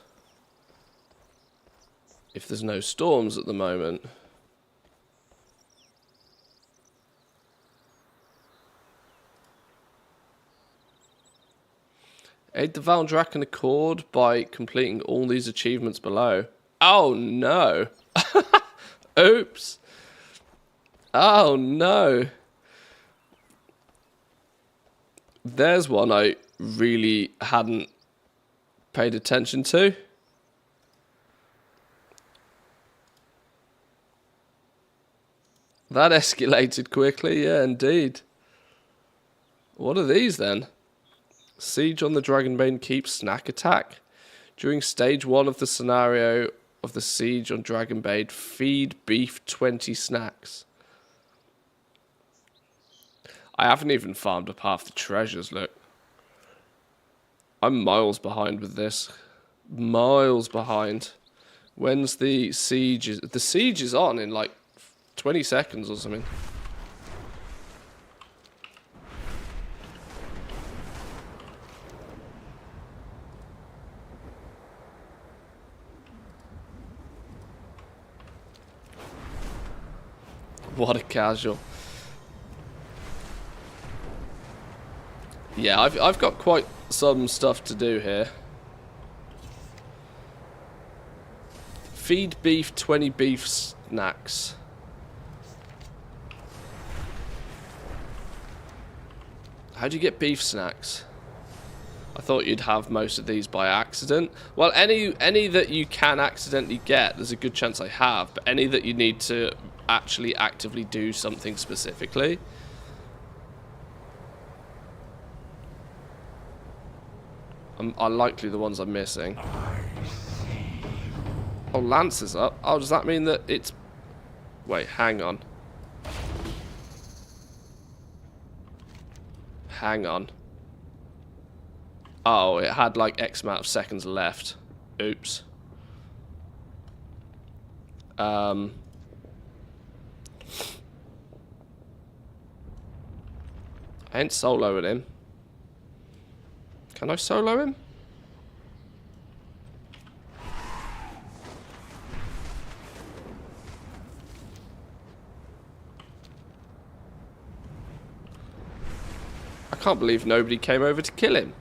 if there's no storms at the moment? Aid the Valdrakken Accord by completing all these achievements below. Oh no! Oops! Oh no! There's one I really hadn't paid attention to. That escalated quickly, yeah, indeed. What are these then? Siege on the Dragonbane Keep snack attack. During stage 1 of the scenario of the siege on Dragonbane, feed beef 20 snacks. I haven't even farmed up half the treasures, look. I'm miles behind with this. Miles behind. When's the siege? The siege is on in like 20 seconds or something. What a casual. Yeah, I've got quite some stuff to do here. Feed beef 20 beef snacks. How do you get beef snacks? I thought you'd have most of these by accident. Well, any that you can accidentally get, there's a good chance I have. But any that you need to actually actively do something specifically, are likely the ones I'm missing. Oh, Lance is up. Oh, does that mean that it's... Wait, hang on. Hang on. Oh, it had like X amount of seconds left. Oops. I ain't soloing him. Can I solo him? I can't believe nobody came over to kill him.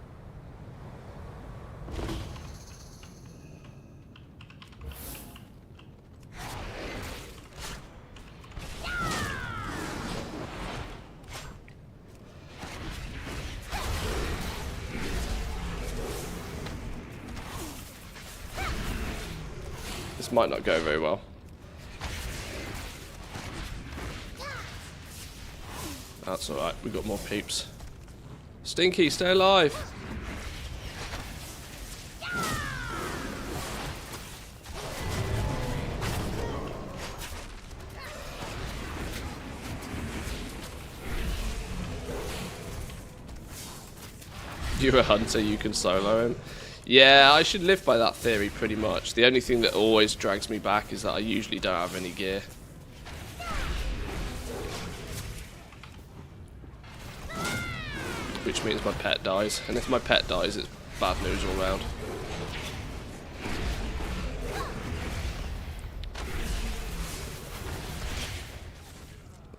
This might not go very well. That's alright, we got more peeps. Stinky, stay alive! You're a hunter, you can solo him. Yeah, I should live by that theory pretty much. The only thing that always drags me back is that I usually don't have any gear. Which means my pet dies. And if my pet dies, it's bad news all round.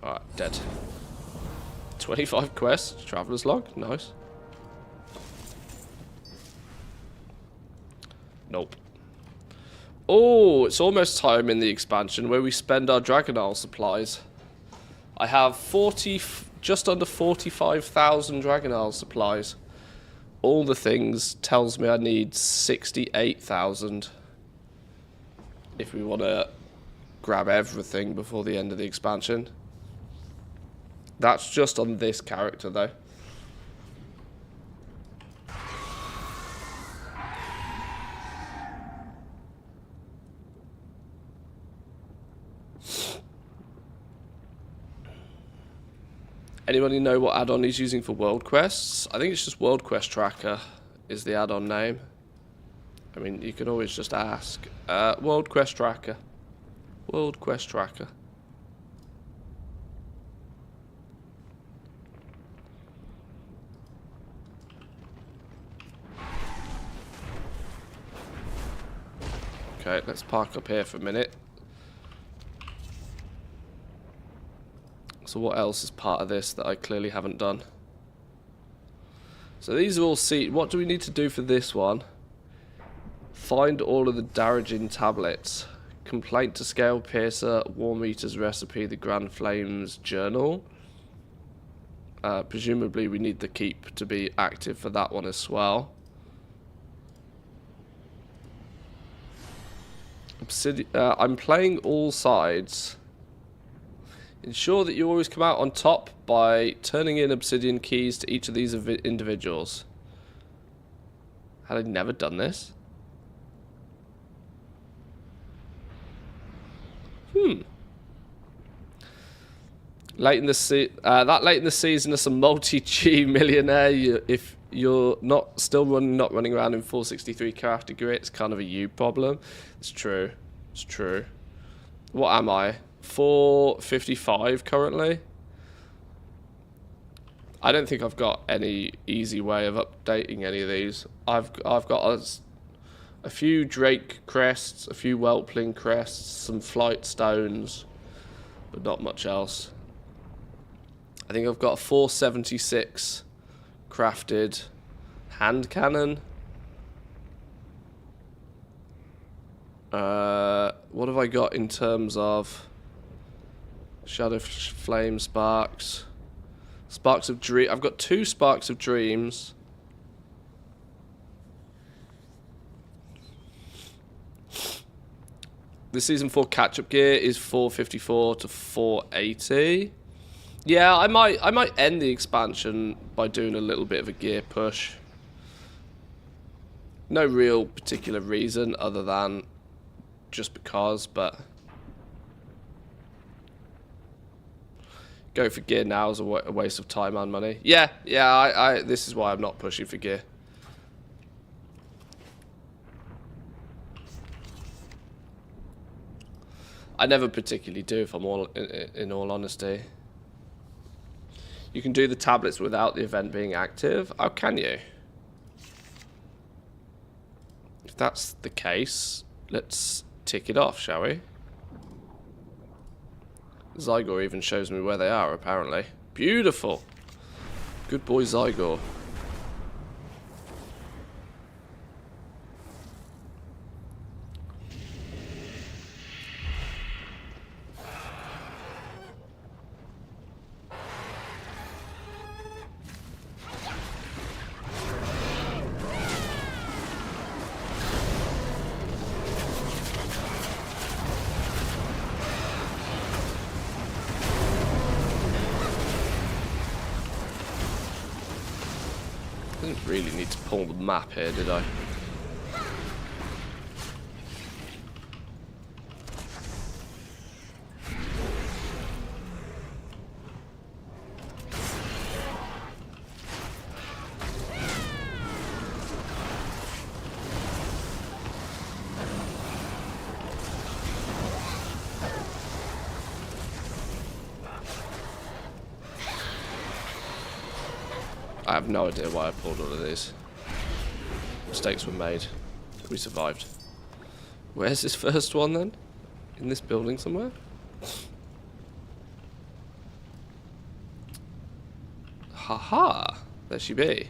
Alright, dead. 25 quests, Traveler's Log, nice. Nope. Oh, it's almost time in the expansion where we spend our Dragonflight supplies. I have just under 45,000 Dragonflight supplies. All the things tells me I need 68,000 if we want to grab everything before the end of the expansion. That's just on this character though. Anybody know what add-on he's using for World Quests? I think it's just World Quest Tracker is the add-on name. I mean, you can always just ask. World Quest Tracker. World Quest Tracker. Okay, let's park up here for a minute. So what else is part of this that I clearly haven't done? So these are all what do we need to do for this one? Find all of the Darajin tablets. Complaint to Scale Piercer, War Eater's Recipe, the Grand Flames Journal. Presumably we need the keep to be active for that one as well. I'm playing all sides. Ensure that you always come out on top by turning in obsidian keys to each of these individuals. Had I never done this? Late in the that late in the season as a multi-G millionaire, if you're not running around in 463 character grid, it's kind of a you problem. It's true. It's true. What am I? 455 currently. I don't think I've got any easy way of updating any of these. I've got a few Drake crests, a few Whelpling crests, some flight stones, but not much else. I think I've got a 476 crafted hand cannon. What have I got in terms of Shadow Flame Sparks? Sparks of Dream. I've got 2 Sparks of Dreams. The Season 4 catch-up gear is 454 to 480. Yeah, I might end the expansion by doing a little bit of a gear push. No real particular reason other than just because, but go for gear now is a waste of time and money. Yeah, this is why I'm not pushing for gear. I never particularly do, if I'm in all honesty. You can do the tablets without the event being active. Oh, can you? If that's the case, let's tick it off, shall we? Zygor even shows me where they are, apparently. Beautiful. Good boy, Zygor. Didn't really need to pull the map here, did I? I have no idea why I pulled all of these. Mistakes were made. We survived. Where's this first one then? In this building somewhere? Haha! There she be.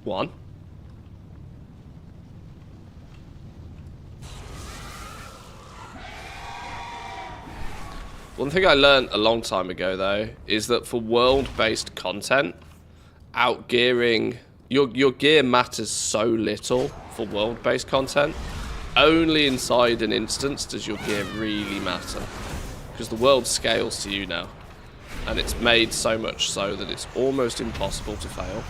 One. One thing I learned a long time ago, though, is that for world-based content, outgearing... Your gear matters so little for world-based content. Only inside an instance does your gear really matter. Because the world scales to you now. And it's made so much so that it's almost impossible to fail.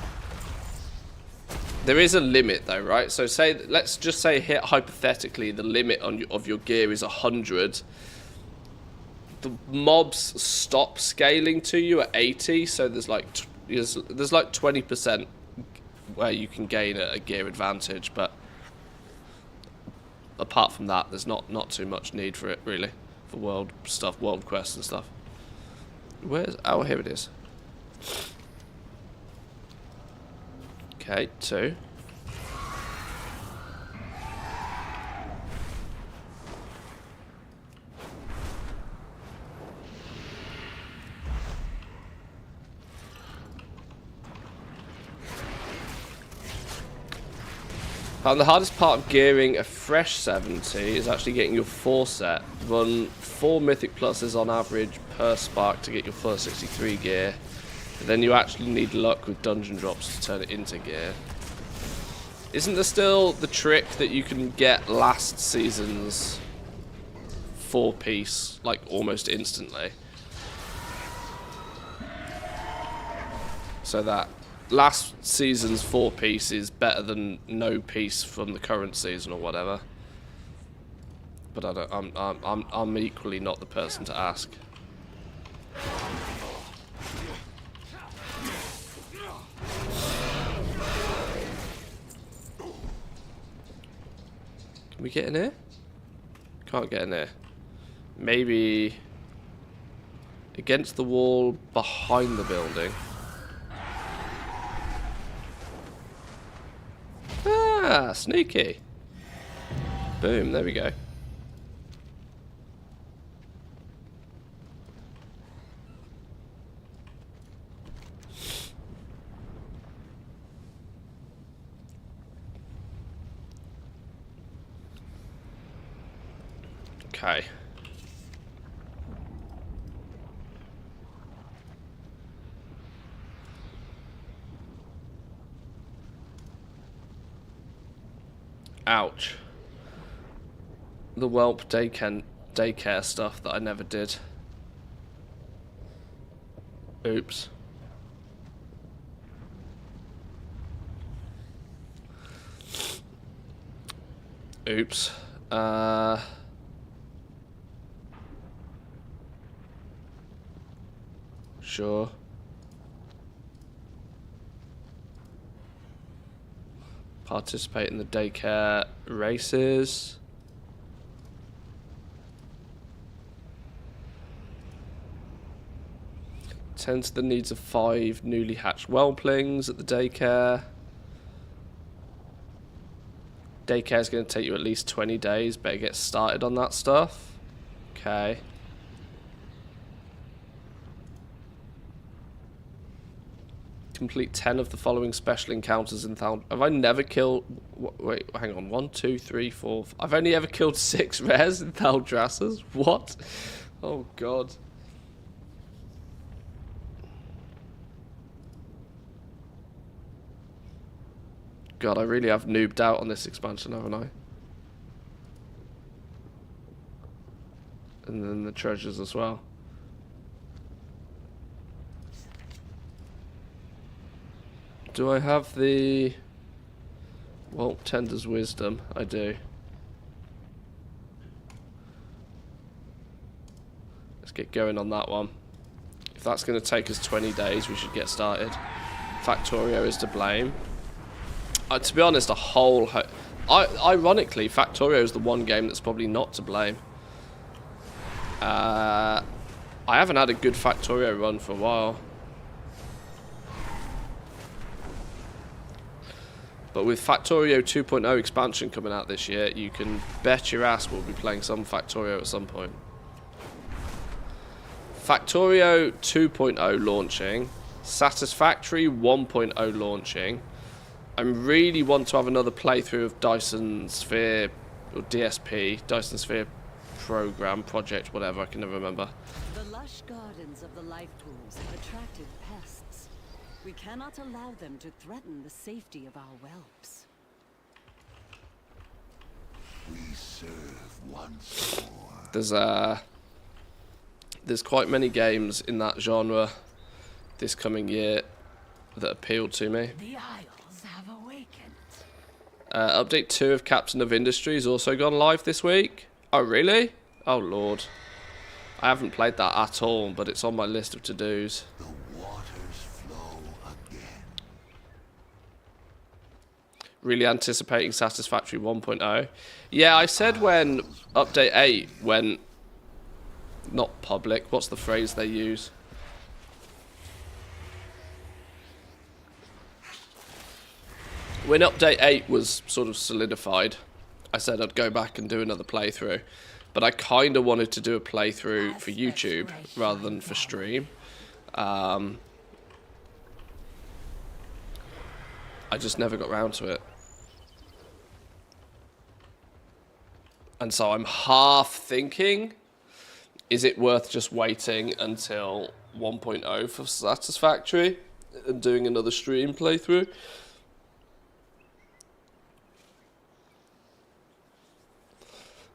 There is a limit though, right? So let's just say here, hypothetically, the limit of your gear is 100. The mobs stop scaling to you at 80, so there's like 20% where you can gain a gear advantage, but apart from that, there's not too much need for it really, for world stuff, world quests and stuff. Where's... oh, here it is. Okay, 2. And the hardest part of gearing a fresh 70 is actually getting your 4 set. Run 4 Mythic Pluses on average per spark to get your first 63 gear. And then you actually need luck with dungeon drops to turn it into gear. Isn't there still the trick that you can get last season's 4-piece, like, almost instantly? So that last season's 4-piece is better than no piece from the current season or whatever. But I don't, I'm equally not the person to ask. Can we get in here? Can't get in here. Maybe against the wall behind the building. Ah, sneaky. Boom, there we go. Okay. Ouch. The whelp daycare stuff that I never did. Oops. Oops. Sure. Participate in the daycare races. Tend to the needs of 5 newly hatched whelplings at the daycare. Daycare is going to take you at least 20 days. Better get started on that stuff. Okay. Complete 10 of the following special encounters in Thal. Have I never killed... wait, hang on. 1, 2, 3, 4... I've only ever killed 6 rares in Thaldrasas? What? Oh, God. God, I really have noobed out on this expansion, haven't I? And then the treasures as well. Do I have the... well, Tender's Wisdom? I do. Let's get going on that one. If that's going to take us 20 days, we should get started. Factorio is to blame. To be honest, ironically, Factorio is the one game that's probably not to blame. I haven't had a good Factorio run for a while. But with Factorio 2.0 expansion coming out this year, you can bet your ass we'll be playing some Factorio at some point. Factorio 2.0 launching, Satisfactory 1.0 launching. I really want to have another playthrough of Dyson Sphere, or DSP, Dyson Sphere project, whatever, I can never remember. The lush gardens of the life pools have attracted pests. We cannot allow them to threaten the safety of our whelps. We serve once more. There's quite many games in that genre this coming year that appealed to me. The Isles have awakened. Update 2 of Captain of Industry has also gone live this week. Oh, really? Oh, Lord. I haven't played that at all, but it's on my list of to-dos. The waters flow again. Really anticipating Satisfactory 1.0. Yeah, I said when Update 8 went not public. What's the phrase they use? When Update 8 was sort of solidified, I said I'd go back and do another playthrough. But I kind of wanted to do a playthrough for YouTube rather than for stream. I just never got round to it. And so I'm half thinking, is it worth just waiting until 1.0 for Satisfactory and doing another stream playthrough?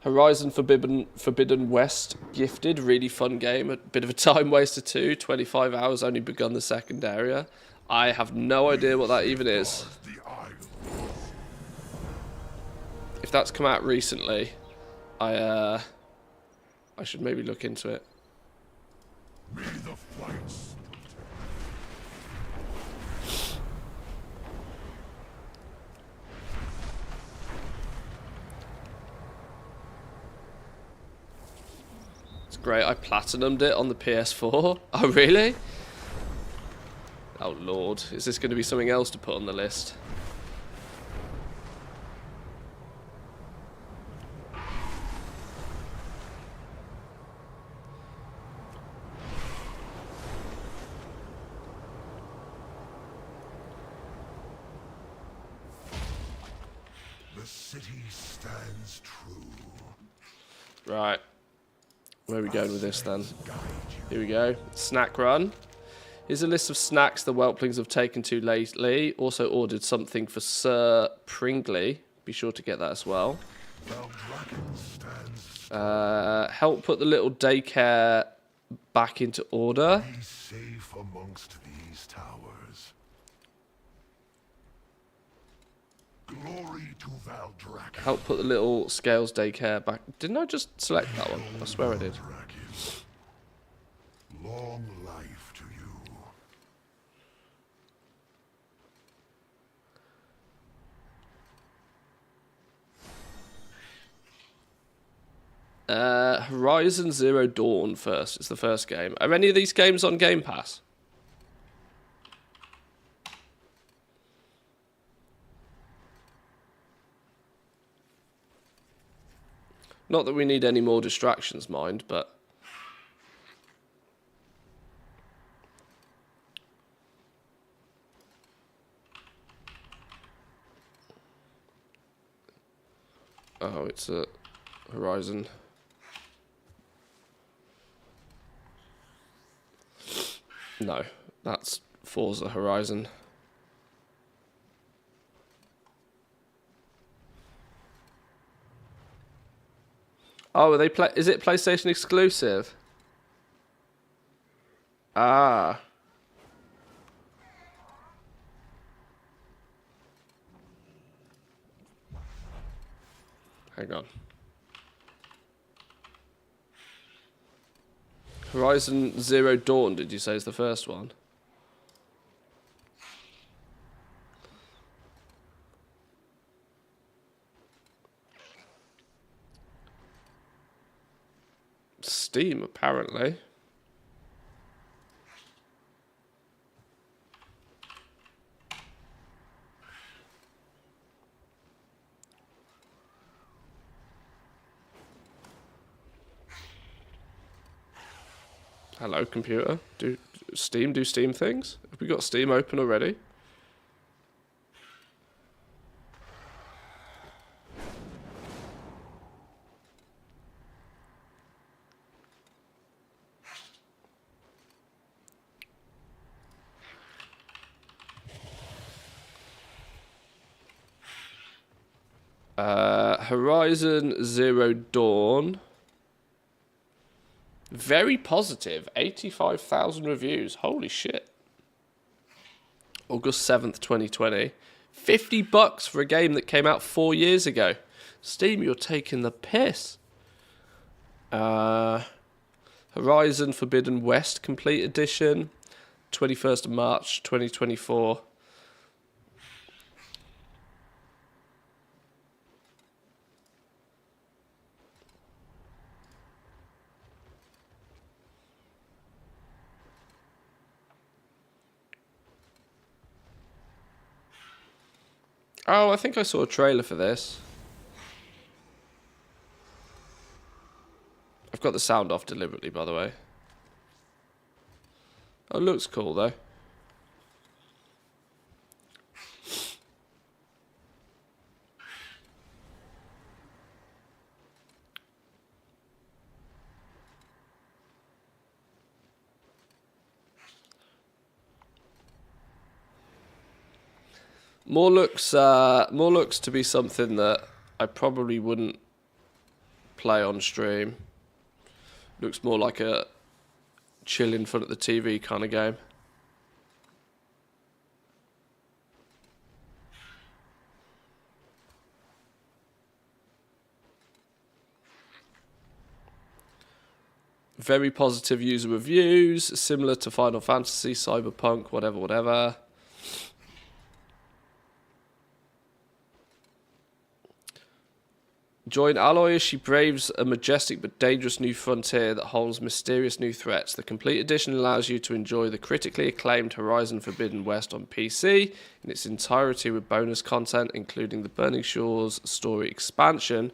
Horizon Forbidden West gifted, really fun game, a bit of a time waster too, 25 hours, only begun the second area. I have no idea what that even is. If that's come out recently, I should maybe look into it. May the flights. It's great, I platinumed it on the PS4. Oh, really? Oh, Lord. Is this going to be something else to put on the list? The city stands true. Right. Where are we going with this then? Here we go. Snack run. Here's a list of snacks the Whelplings have taken to lately. Also ordered something for Sir Pringley. Be sure to get that as well. Help put the little daycare back into order. Be safe amongst these towers. Glory to Valdrakken. Help put the little Scales daycare back. Didn't I just select that one? I swear I did. Long life to you. Horizon Zero Dawn first. It's the first game. Are any of these games on Game Pass? Not that we need any more distractions, mind, but... Oh, it's a Horizon. No, that's Forza Horizon. Oh, are they is it PlayStation exclusive? Ah. Hang on. Horizon Zero Dawn, did you say is the first one? Steam, apparently. Hello, computer. Do Steam things? Have we got Steam open already? Horizon Zero Dawn. Very positive. 85,000 reviews. Holy shit. August 7th, 2020. $50 for a game that came out 4 years ago. Steam, you're taking the piss. Horizon Forbidden West Complete Edition. 21st of March, 2024. Oh, I think I saw a trailer for this. I've got the sound off deliberately, by the way. Oh, it looks cool, though. More looks to be something that I probably wouldn't play on stream. Looks more like a chill in front of the TV kind of game. Very positive user reviews, similar to Final Fantasy, Cyberpunk, whatever. Join Aloy as she braves a majestic but dangerous new frontier that holds mysterious new threats. The complete edition allows you to enjoy the critically acclaimed Horizon Forbidden West on PC in its entirety with bonus content, including the Burning Shores story expansion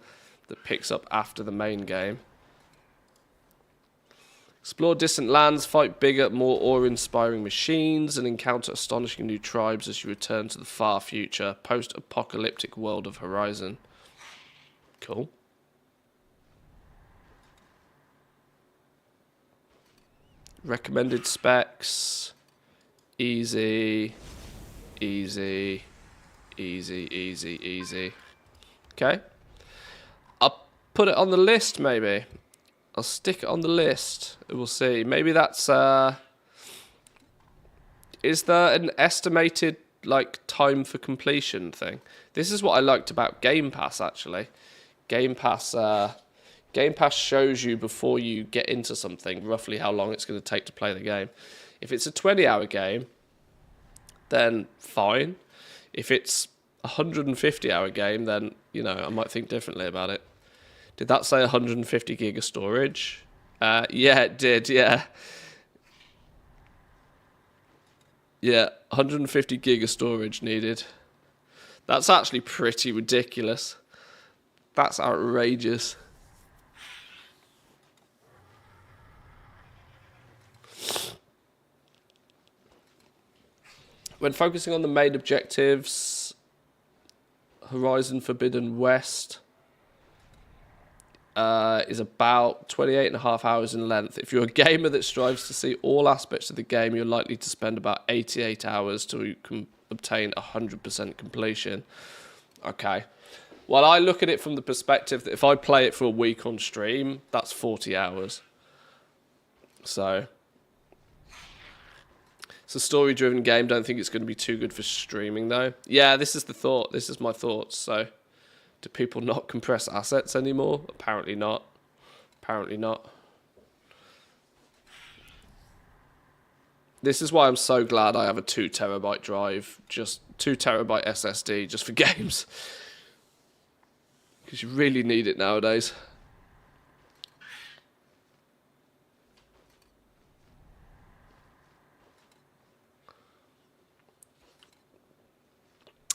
that picks up after the main game. Explore distant lands, fight bigger, more awe-inspiring machines, and encounter astonishing new tribes as you return to the far future, post-apocalyptic world of Horizon. Cool. Recommended specs. Easy. Okay. I'll put it on the list, maybe. I'll stick it on the list. We'll see. Maybe that's... Is there an estimated, time for completion thing? This is what I liked about Game Pass, actually. Game Pass shows you before you get into something roughly how long it's going to take to play the game. If it's a 20-hour game, then fine. If it's a 150-hour game, then, I might think differently about it. Did that say 150 gig of storage? Yeah, it did, yeah. Yeah, 150 gig of storage needed. That's actually pretty ridiculous. That's outrageous. When focusing on the main objectives, Horizon Forbidden West is about 28.5 hours in length. If you're a gamer that strives to see all aspects of the game, you're likely to spend about 88 hours to obtain 100% completion. Okay. Well, I look at it from the perspective that if I play it for a week on stream, that's 40 hours. So, it's a story-driven game. Don't think it's going to be too good for streaming, though. Yeah, this is the thought. This is my thoughts. So, do people not compress assets anymore? Apparently not. Apparently not. This is why I'm so glad I have a 2 terabyte drive. Just 2 terabyte SSD just for games. Because you really need it nowadays.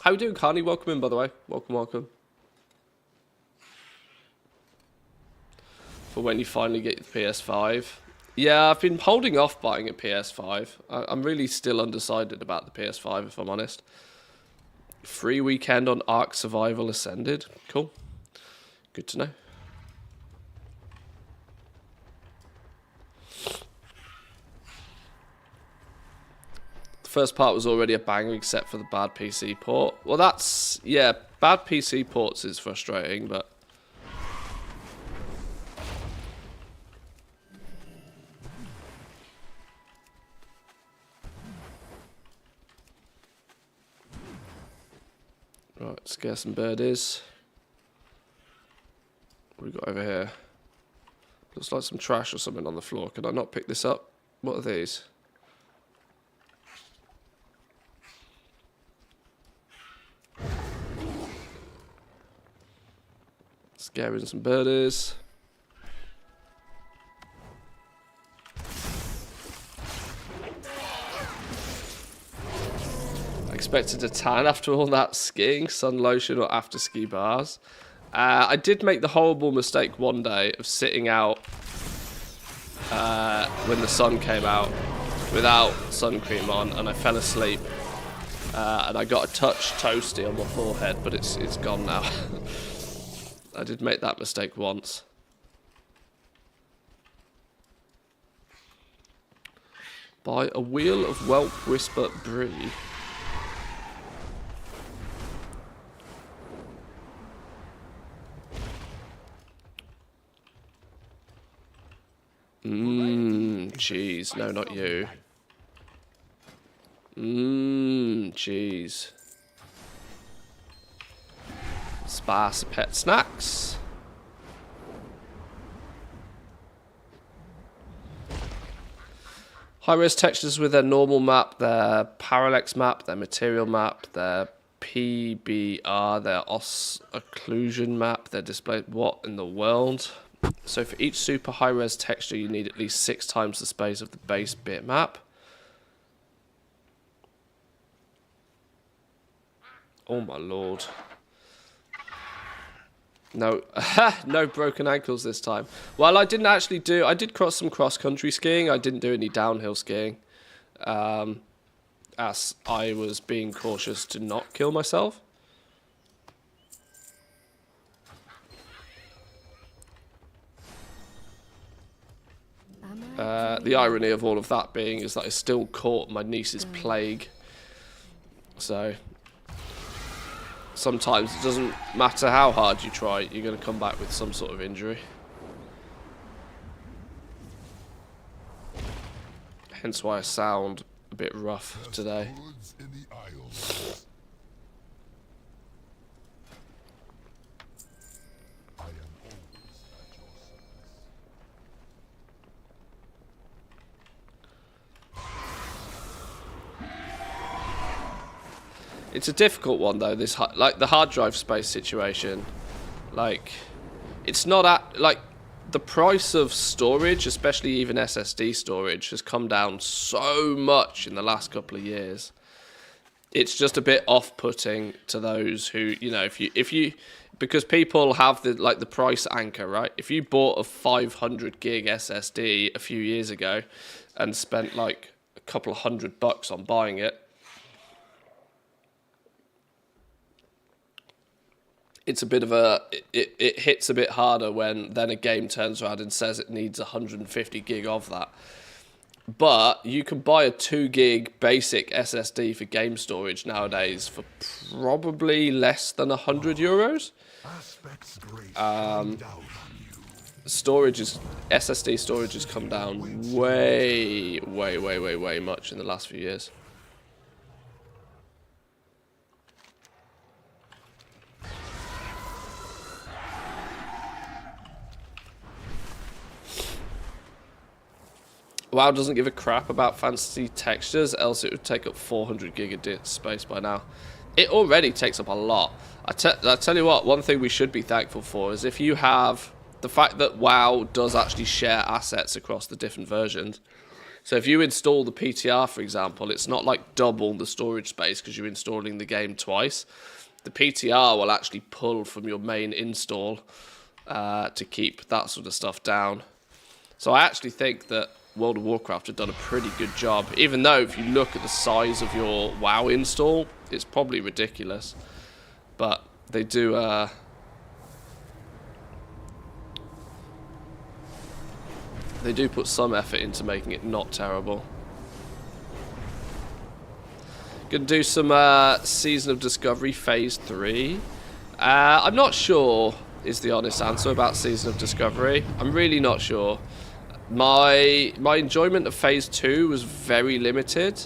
How you doing, Carney? Welcome in, by the way. Welcome. For when you finally get the PS5. Yeah, I've been holding off buying a PS5. I'm really still undecided about the PS5, if I'm honest. Free weekend on Ark Survival Ascended. Cool. Good to know. The first part was already a banger except for the bad PC port. Well, that's... yeah, bad PC ports is frustrating, but... right, scare some birdies. What have we got over here? Looks like some trash or something on the floor. Can I not pick this up? What are these? Scaring some birdies. I expected a tan after all that skiing, sun lotion or after ski bars. I did make the horrible mistake one day of sitting out when the sun came out without sun cream on, and I fell asleep. And I got a touch toasty on my forehead, but it's gone now. I did make that mistake once. Buy a wheel of Whelp Whisper Brie. Cheese. No, not you. Cheese. Sparse pet snacks. High-res textures with their normal map, their parallax map, their material map, their PBR, their occlusion map, their display. What in the world? So for each super high-res texture, you need at least 6 times the space of the base bitmap. Oh my lord. No, no broken ankles this time. Well, I didn't actually do... I did some cross-country skiing. I didn't do any downhill skiing. As I was being cautious to not kill myself. The irony of all of that being is that I still caught my niece's plague. So... sometimes it doesn't matter how hard you try, you're going to come back with some sort of injury. Hence why I sound a bit rough today. It's a difficult one though, this like the hard drive space situation. Like, it's not at, like, the price of storage, especially even SSD storage, has come down so much in the last couple of years. It's just a bit off-putting to those who, you know, if you because people have the, like, the price anchor, right? If you bought a 500 gig SSD a few years ago and spent like a couple of $100 on buying it, it's a bit of a... It hits a bit harder when then a game turns around and says it needs 150 gig of that. But you can buy a 2 gig basic SSD for game storage nowadays for probably less than €100. SSD storage has come down way much in the last few years. WoW doesn't give a crap about fantasy textures, else it would take up 400 gig of disk space by now. It already takes up a lot. I tell you what, one thing we should be thankful for is if you have the fact that WoW does actually share assets across the different versions. So if you install the PTR, for example, it's not like double the storage space because you're installing the game twice. The PTR will actually pull from your main install to keep that sort of stuff down. So I actually think that World of Warcraft have done a pretty good job. Even though if you look at the size of your WoW install, it's probably ridiculous. But they do put some effort into making it not terrible. Gonna do some Season of Discovery Phase 3. I'm not sure is the honest answer about Season of Discovery. I'm really not sure. My enjoyment of Phase 2 was very limited.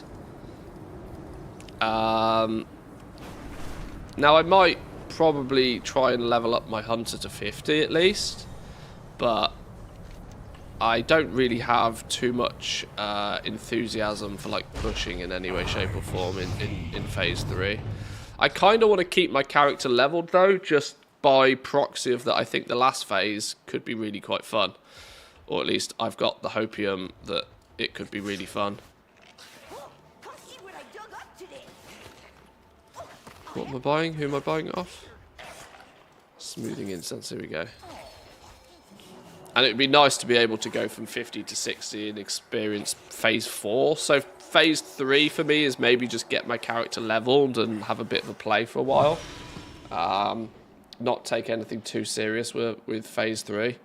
Now I might probably try and level up my Hunter to 50 at least. But I don't really have too much enthusiasm for like pushing in any way, shape or form in Phase 3. I kind of want to keep my character leveled though, just by proxy of that I think the last phase could be really quite fun. Or at least I've got the hopium that it could be really fun. What am I buying? Who am I buying it off? Smoothing incense, here we go. And it'd be nice to be able to go from 50 to 60 and experience Phase 4. So Phase 3 for me is maybe just get my character leveled and have a bit of a play for a while. Not take anything too serious with Phase 3.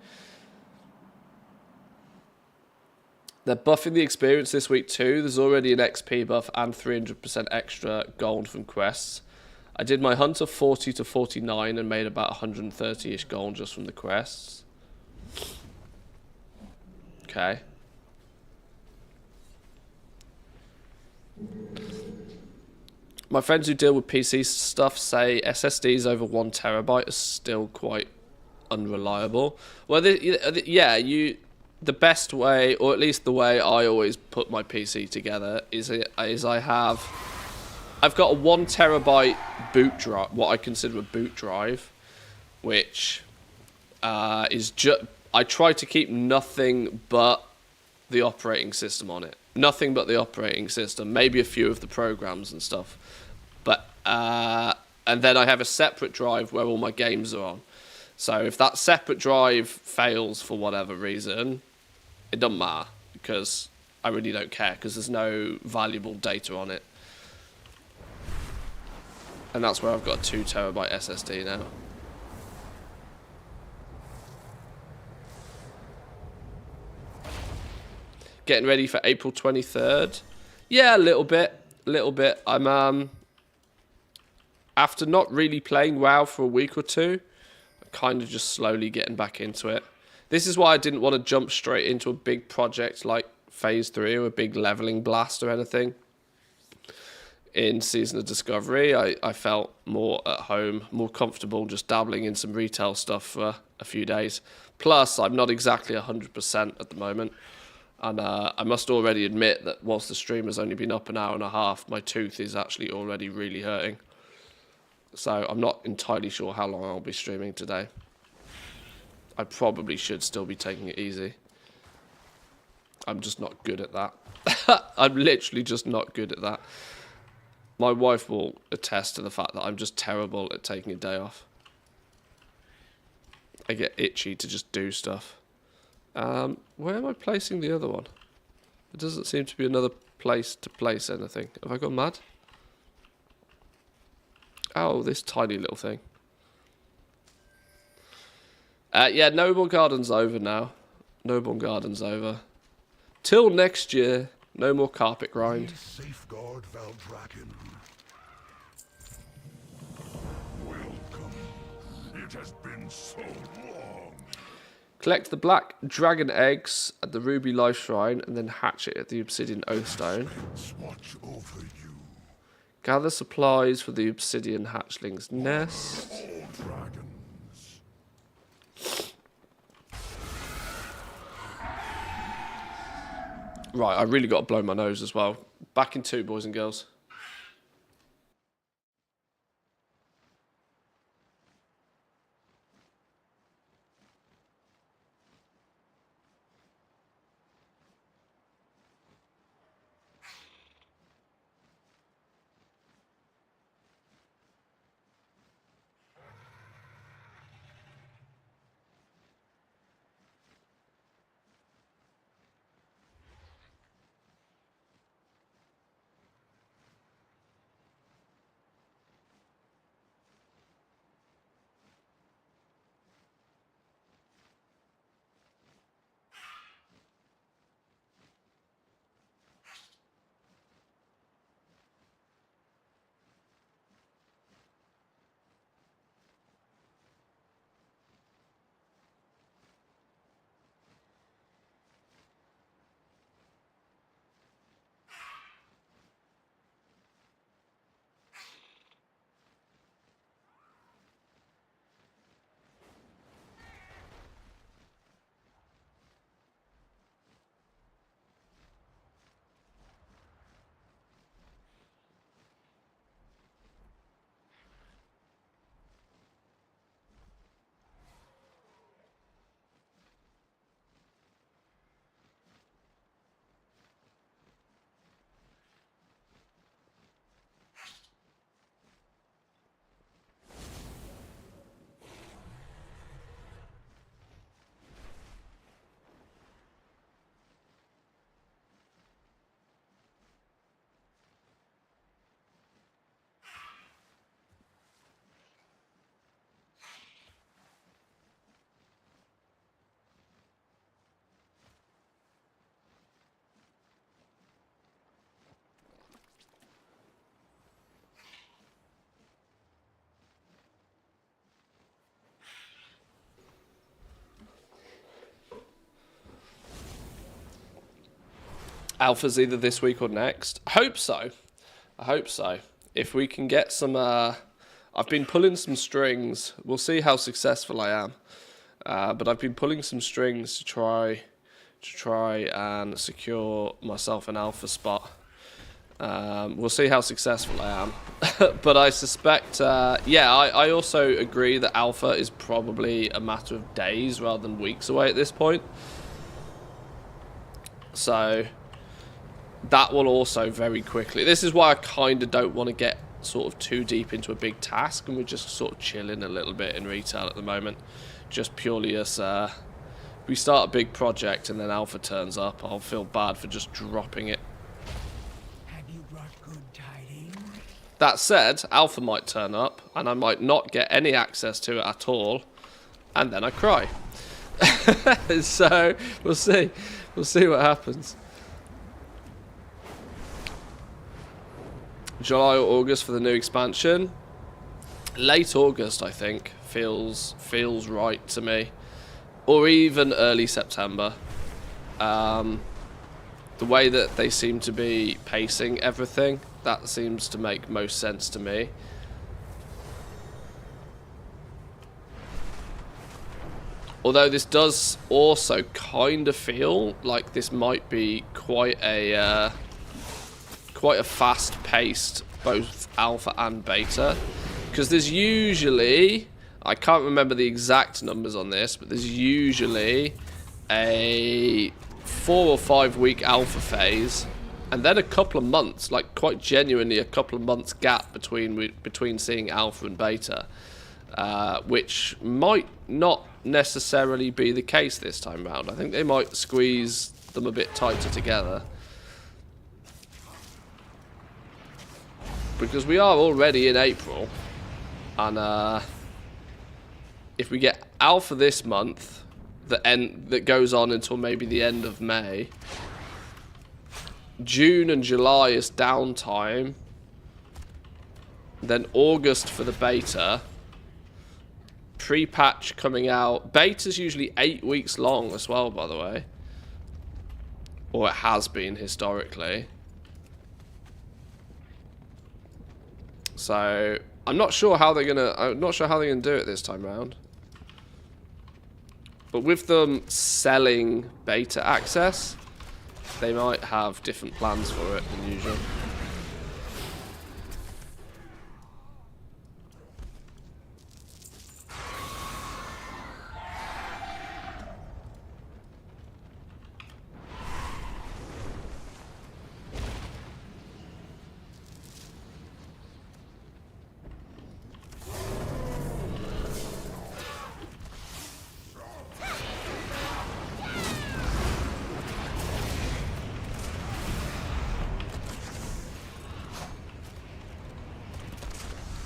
They're buffing the experience this week too. There's already an XP buff and 300% extra gold from quests. I did my Hunter 40 to 49 and made about 130-ish gold just from the quests. Okay. My friends who deal with PC stuff say SSDs over 1 terabyte are still quite unreliable. Well, the best way, or at least the way I always put my PC together, is I've got a 1 terabyte boot drive, what I consider a boot drive, which is just. I try to keep nothing but the operating system on it. Nothing but the operating system. Maybe a few of the programs and stuff. But and then I have a separate drive where all my games are on. So if that separate drive fails for whatever reason, it doesn't matter. Because I really don't care. Because there's no valuable data on it. And that's where I've got a 2 terabyte SSD now. Getting ready for April 23rd. Yeah, a little bit. I'm after not really playing WoW for a week or two, I'm kind of just slowly getting back into it. This is why I didn't want to jump straight into a big project like Phase 3 or a big leveling blast or anything. In Season of Discovery, I felt more at home, more comfortable just dabbling in some retail stuff for a few days. Plus, I'm not exactly 100% at the moment. And I must already admit that whilst the stream has only been up an hour and a half, my tooth is actually already really hurting. So I'm not entirely sure how long I'll be streaming today. I probably should still be taking it easy. I'm just not good at that. I'm literally just not good at that. My wife will attest to the fact that I'm just terrible at taking a day off. I get itchy to just do stuff. Where am I placing the other one? There doesn't seem to be another place to place anything. Have I gone mad? Oh, this tiny little thing. Yeah, Noble Garden's over now. Noble Garden's over. Till next year, no more carpet grind. Safeguard Valdraken. Welcome. It has been so long. Collect the black dragon eggs at the Ruby Life Shrine and then hatch it at the Obsidian Oathstone. Watch over you. Gather supplies for the Obsidian Hatchling's nest. All dragons. Right, I really got to blow my nose as well. Back in 2, boys and girls. Alpha's either this week or next. I hope so. I hope so. If we can get some... I've been pulling some strings. We'll see how successful I am. But I've been pulling some strings to try and secure myself an alpha spot. We'll see how successful I am. But I suspect... yeah, I also agree that alpha is probably a matter of days rather than weeks away at this point. So... that will also very quickly... this is why I kind of don't want to get sort of too deep into a big task, and we're just sort of chilling a little bit in retail at the moment. Just purely as we start a big project and then alpha turns up, I'll feel bad for just dropping it. Have you brought good tidings? That said, alpha might turn up and I might not get any access to it at all, and then I cry. So we'll see what happens. July or August for the new expansion. Late August, I think, feels right to me, or even early September. The way that they seem to be pacing everything, that seems to make most sense to me. Although this does also kind of feel like this might be quite a fast-paced both alpha and beta, because there's usually, I can't remember the exact numbers on this, but there's usually a 4 or 5 week alpha phase, and then a couple of months, like quite genuinely a couple of months gap between seeing alpha and beta, which might not necessarily be the case this time round. I think they might squeeze them a bit tighter together, because we are already in April, and if we get alpha this month, that goes on until maybe the end of May, June and July is downtime, then August for the beta, pre-patch coming out. Beta's usually 8 weeks long as well, by the way, or it has been historically. So I'm not sure how they're gonna do it this time round. But with them selling beta access, they might have different plans for it than usual.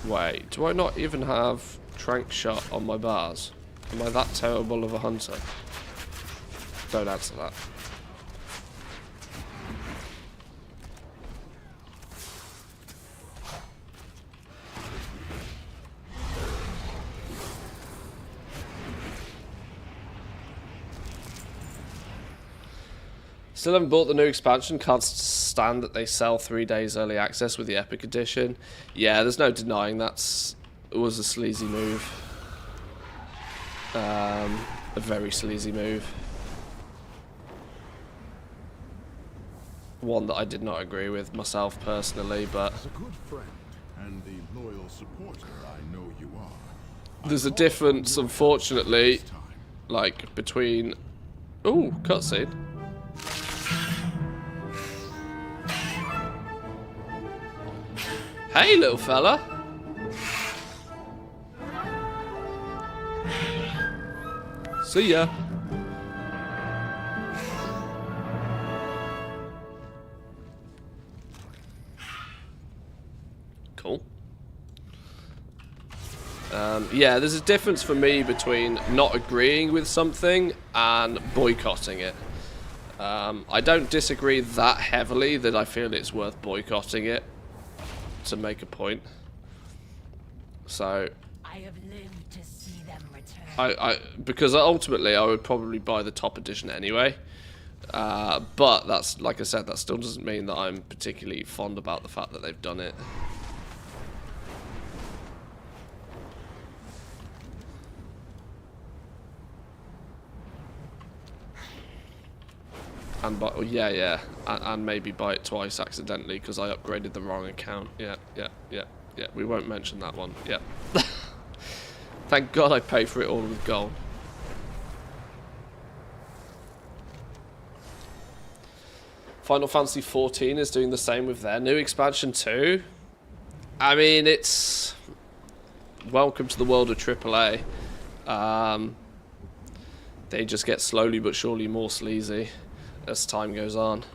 Wait, do I not even have trank shot on my bars? Am I that terrible of a hunter? Don't answer that. Still haven't bought the new expansion. Can't stand that they sell 3 days early access with the Epic Edition. Yeah, there's no denying it was a sleazy move. A very sleazy move. One that I did not agree with myself personally, but As a good friend and the loyal supporter I know you are, there's a difference, unfortunately, like between... Ooh, cutscene. Hey, little fella. See ya. Cool. Yeah, there's a difference for me between not agreeing with something and boycotting it. I don't disagree that heavily that I feel it's worth boycotting it to make a point. So I have lived to see them return. because ultimately I would probably buy the top edition anyway, But that's, like I said, that still doesn't mean that I'm particularly fond about the fact that they've done it. And and maybe buy it twice accidentally because I upgraded the wrong account. Yeah. We won't mention that one. Yeah. Thank God I pay for it all with gold. Final Fantasy 14 is doing the same with their new expansion too. I mean, it's welcome to the world of AAA. They just get slowly but surely more sleazy as time goes on.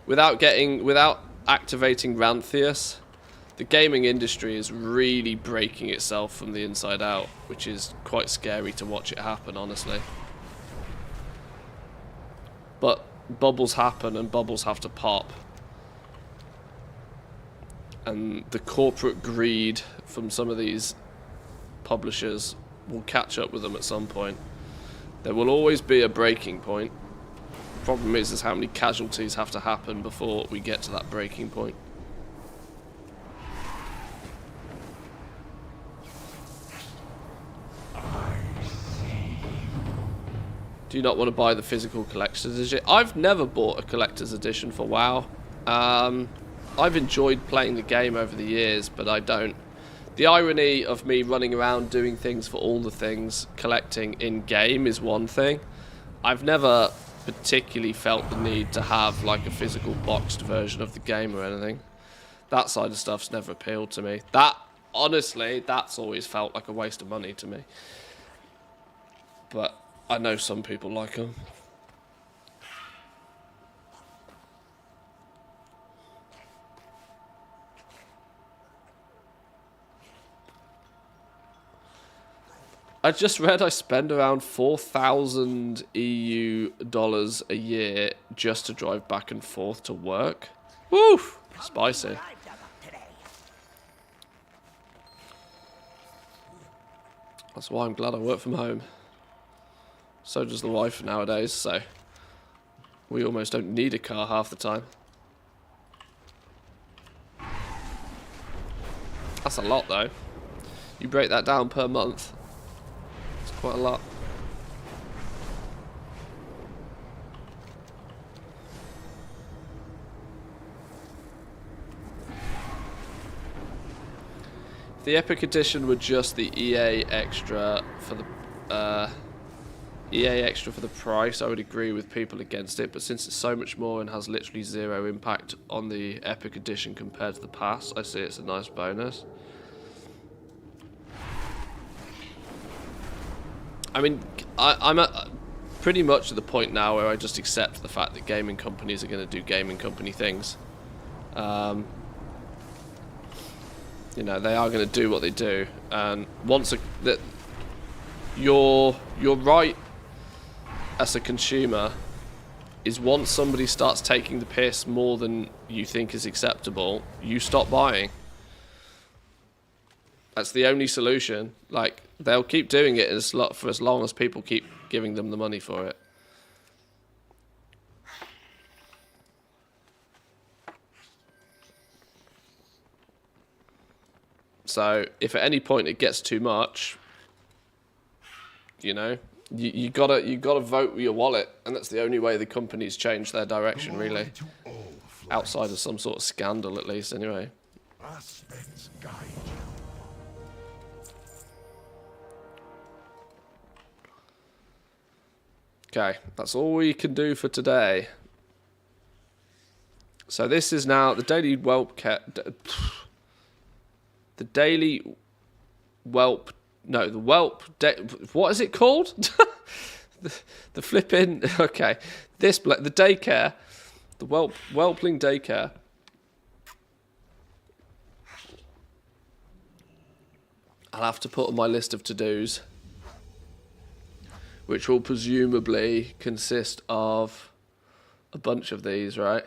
Without activating Ranthius, the gaming industry is really breaking itself from the inside out, which is quite scary to watch it happen, honestly. But bubbles happen and bubbles have to pop. And the corporate greed from some of these publishers will catch up with them at some point. There will always be a breaking point. The problem is how many casualties have to happen before we get to that breaking point. Do you not want to buy the physical collector's edition? I've never bought a collector's edition for WoW. I've enjoyed playing the game over the years, but I don't. The irony of me running around doing things for all the things, collecting in-game is one thing. I've never particularly felt the need to have like a physical boxed version of the game or anything. That side of stuff's never appealed to me. That, honestly, that's always felt like a waste of money to me. But I know some people like them. I just read I spend around 4,000 EU dollars a year just to drive back and forth to work. Woo! Spicy. That's why I'm glad I work from home. So does the wife nowadays, so we almost don't need a car half the time. That's a lot though. You break that down per month. It's quite a lot. If the Epic Edition were just the EA extra for the price, I would agree with people against it, but since it's so much more and has literally zero impact on the Epic Edition compared to the pass, I see it's a nice bonus. I mean, I'm at pretty much at the point now where I just accept the fact that gaming companies are going to do gaming company things. You know, they are going to do what they do, and once your right as a consumer is once somebody starts taking the piss more than you think is acceptable, you stop buying. That's the only solution. Like, they'll keep doing it for as long as people keep giving them the money for it. So if at any point it gets too much, you know, you gotta vote with your wallet, and that's the only way the companies change their direction, really. Outside of some sort of scandal, at least, anyway. Okay, that's all we can do for today. So this is now the daily whelp the daily whelp. No, the whelp. What is it called? the flipping. Okay, the daycare, the whelpling daycare. I'll have to put on my list of to-dos, which will presumably consist of a bunch of these, right?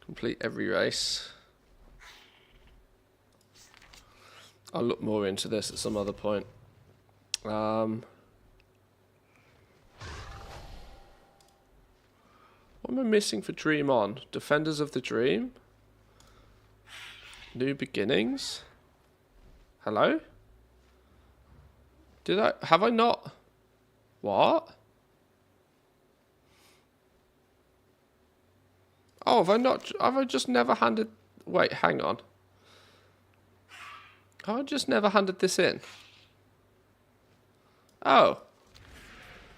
Complete every race. I'll look more into this at some other point. What am I missing for Dream On? Defenders of the Dream? New Beginnings? Hello? Have I not? What? Oh, have I just never handed, wait, hang on. Have I just never handed this in? Oh.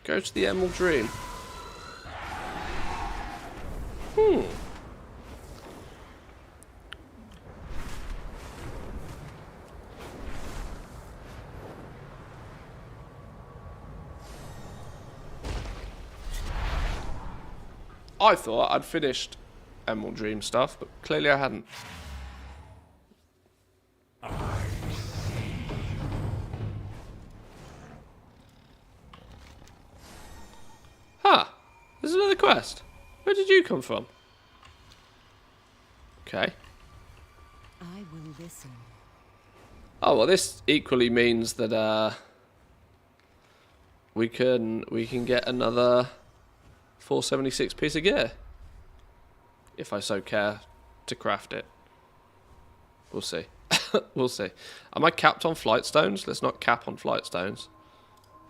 Go to the Emerald Dream. I thought I'd finished Emerald Dream stuff, but clearly I hadn't. Huh. There's another quest. Where did you come from? Okay. I will listen. Oh, well, this equally means that we can get another 476 piece of gear. If I so care to craft it. We'll see. We'll see. Am I capped on flight stones? Let's not cap on flight stones.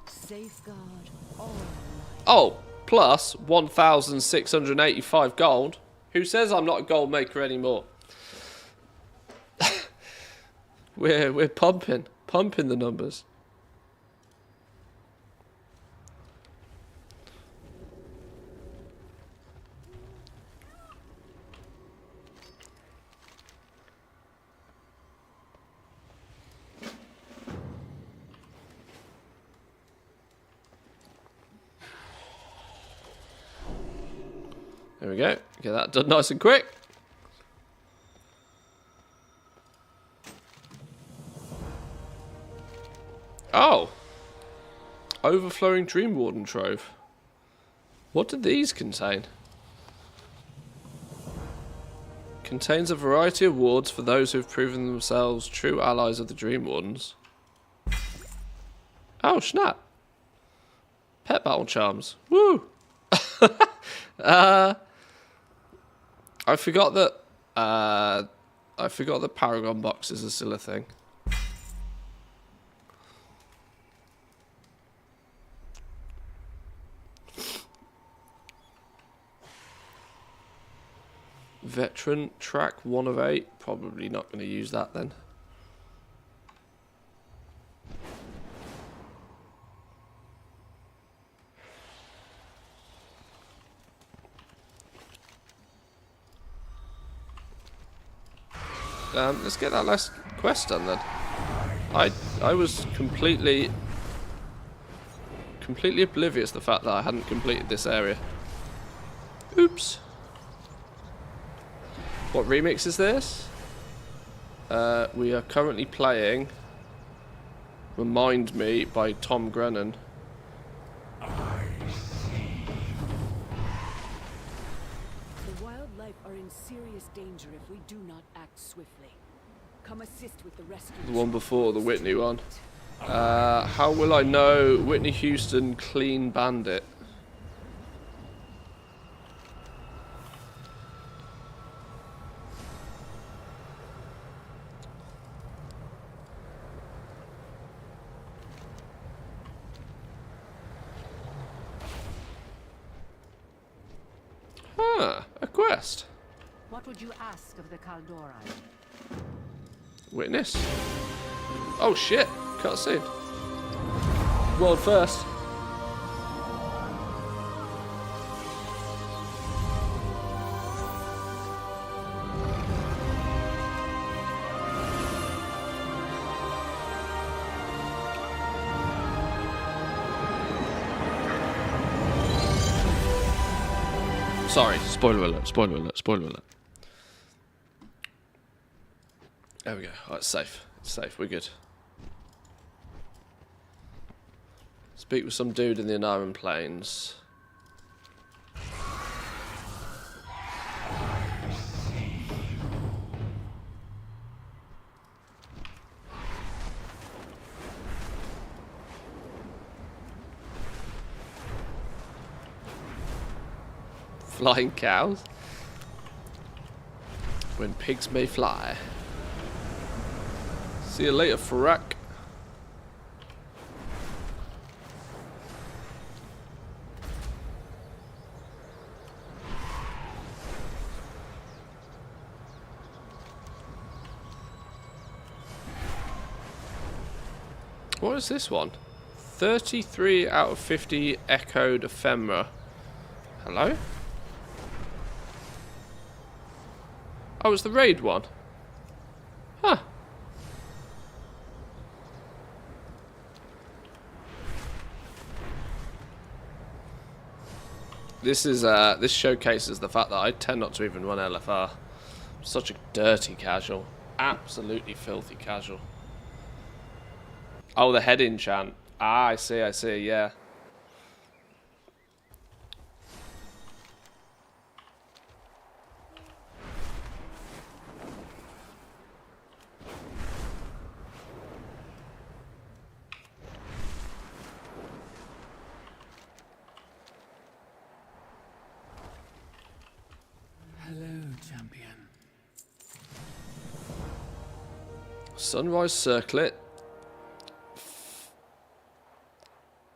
Safeguard all. Oh, plus 1,685 gold. Who says I'm not a gold maker anymore? We're pumping the numbers. There we go. Get that done nice and quick. Oh. Overflowing Dream Warden Trove. What do these contain? Contains a variety of wards for those who have proven themselves true allies of the Dream Wardens. Oh, snap. Pet battle charms. Woo! I forgot that Paragon boxes are still a thing. Veteran track 1 of 8. Probably not going to use that then. Let's get that last quest done then. I was completely oblivious to the fact that I hadn't completed this area. Oops. What remix is this? We are currently playing Remind Me by Tom Grennan. The wildlife are in serious danger if we do not act swiftly. Come assist with the rescue. The one before, the Whitney one. How will I know Whitney Houston Clean Bandit? Ah, a quest. What would you ask of the Caldoran? Witness. Oh shit, cutscene. World first. Sorry, spoiler alert, spoiler alert, spoiler alert. There we go. Oh, it's safe. It's safe. We're good. Speak with some dude in the Anaran Plains. Flying cows. When pigs may fly. See you later, Farak. What is this one? 33 out of 50 echoed ephemera. Hello? Oh, it's the raid one. Huh. This showcases the fact that I tend not to even run LFR. I'm such a dirty casual. Absolutely filthy casual. Oh, the head enchant. Ah, I see, yeah. Hello, champion. Sunrise Circlet.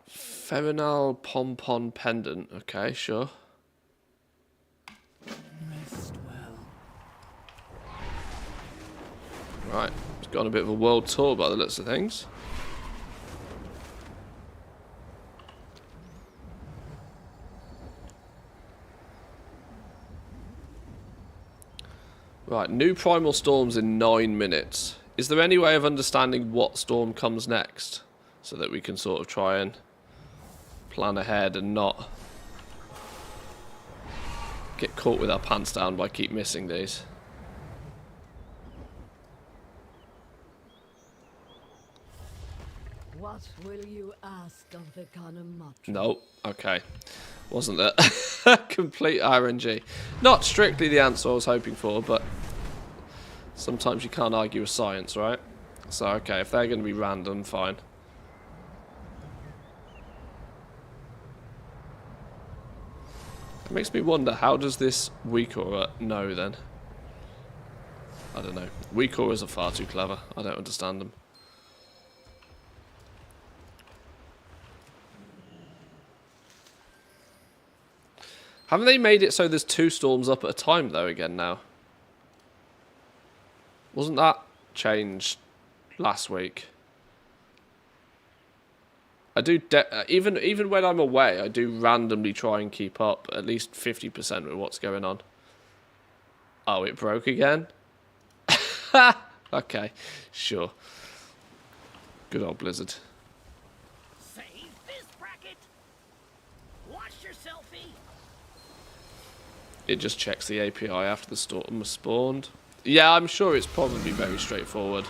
Feminal Pompon Pendant. Okay, sure. Rest well. Right. It's got on a bit of a world tour by the looks of things. Right, new primal storms in 9 minutes. Is there any way of understanding what storm comes next? So that we can sort of try and plan ahead and not get caught with our pants down by keep missing these. What will you ask of the Kanamatra? No, okay. Wasn't it? Complete RNG. Not strictly the answer I was hoping for, but sometimes you can't argue with science, right? So, okay, if they're going to be random, fine. It makes me wonder, how does this weak aura know then? I don't know. Weak auras are far too clever. I don't understand them. Haven't they made it so there's 2 storms up at a time though again now? Wasn't that changed last week? I do, even when I'm away, I do randomly try and keep up at least 50% with what's going on. Oh, it broke again? Okay, sure. Good old Blizzard. Save this bracket. Watch yourself eat. It just checks the API after the storm was spawned. Yeah, I'm sure it's probably very straightforward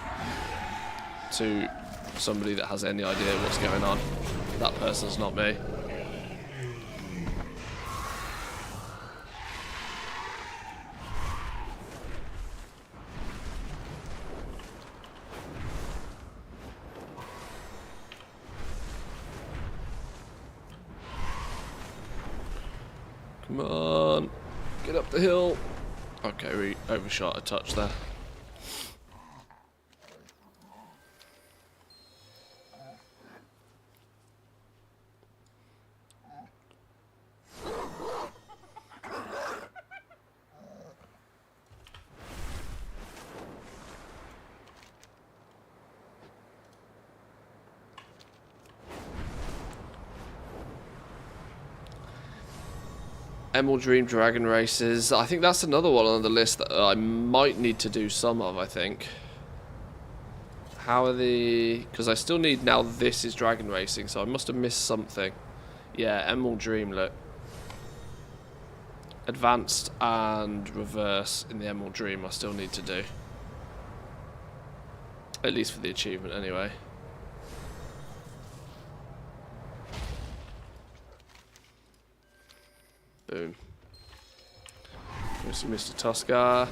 to somebody that has any idea what's going on. That person's not me. Come on, get up the hill. Okay, we overshot a touch there. Emerald Dream Dragon Races. I think that's another one on the list that I might need to do some of, I think. How are the... Because I still need... Now this is Dragon Racing, so I must have missed something. Yeah, Emerald Dream, look. Advanced and reverse in the Emerald Dream I still need to do. At least for the achievement, anyway. Boom. Mr. Tuskar.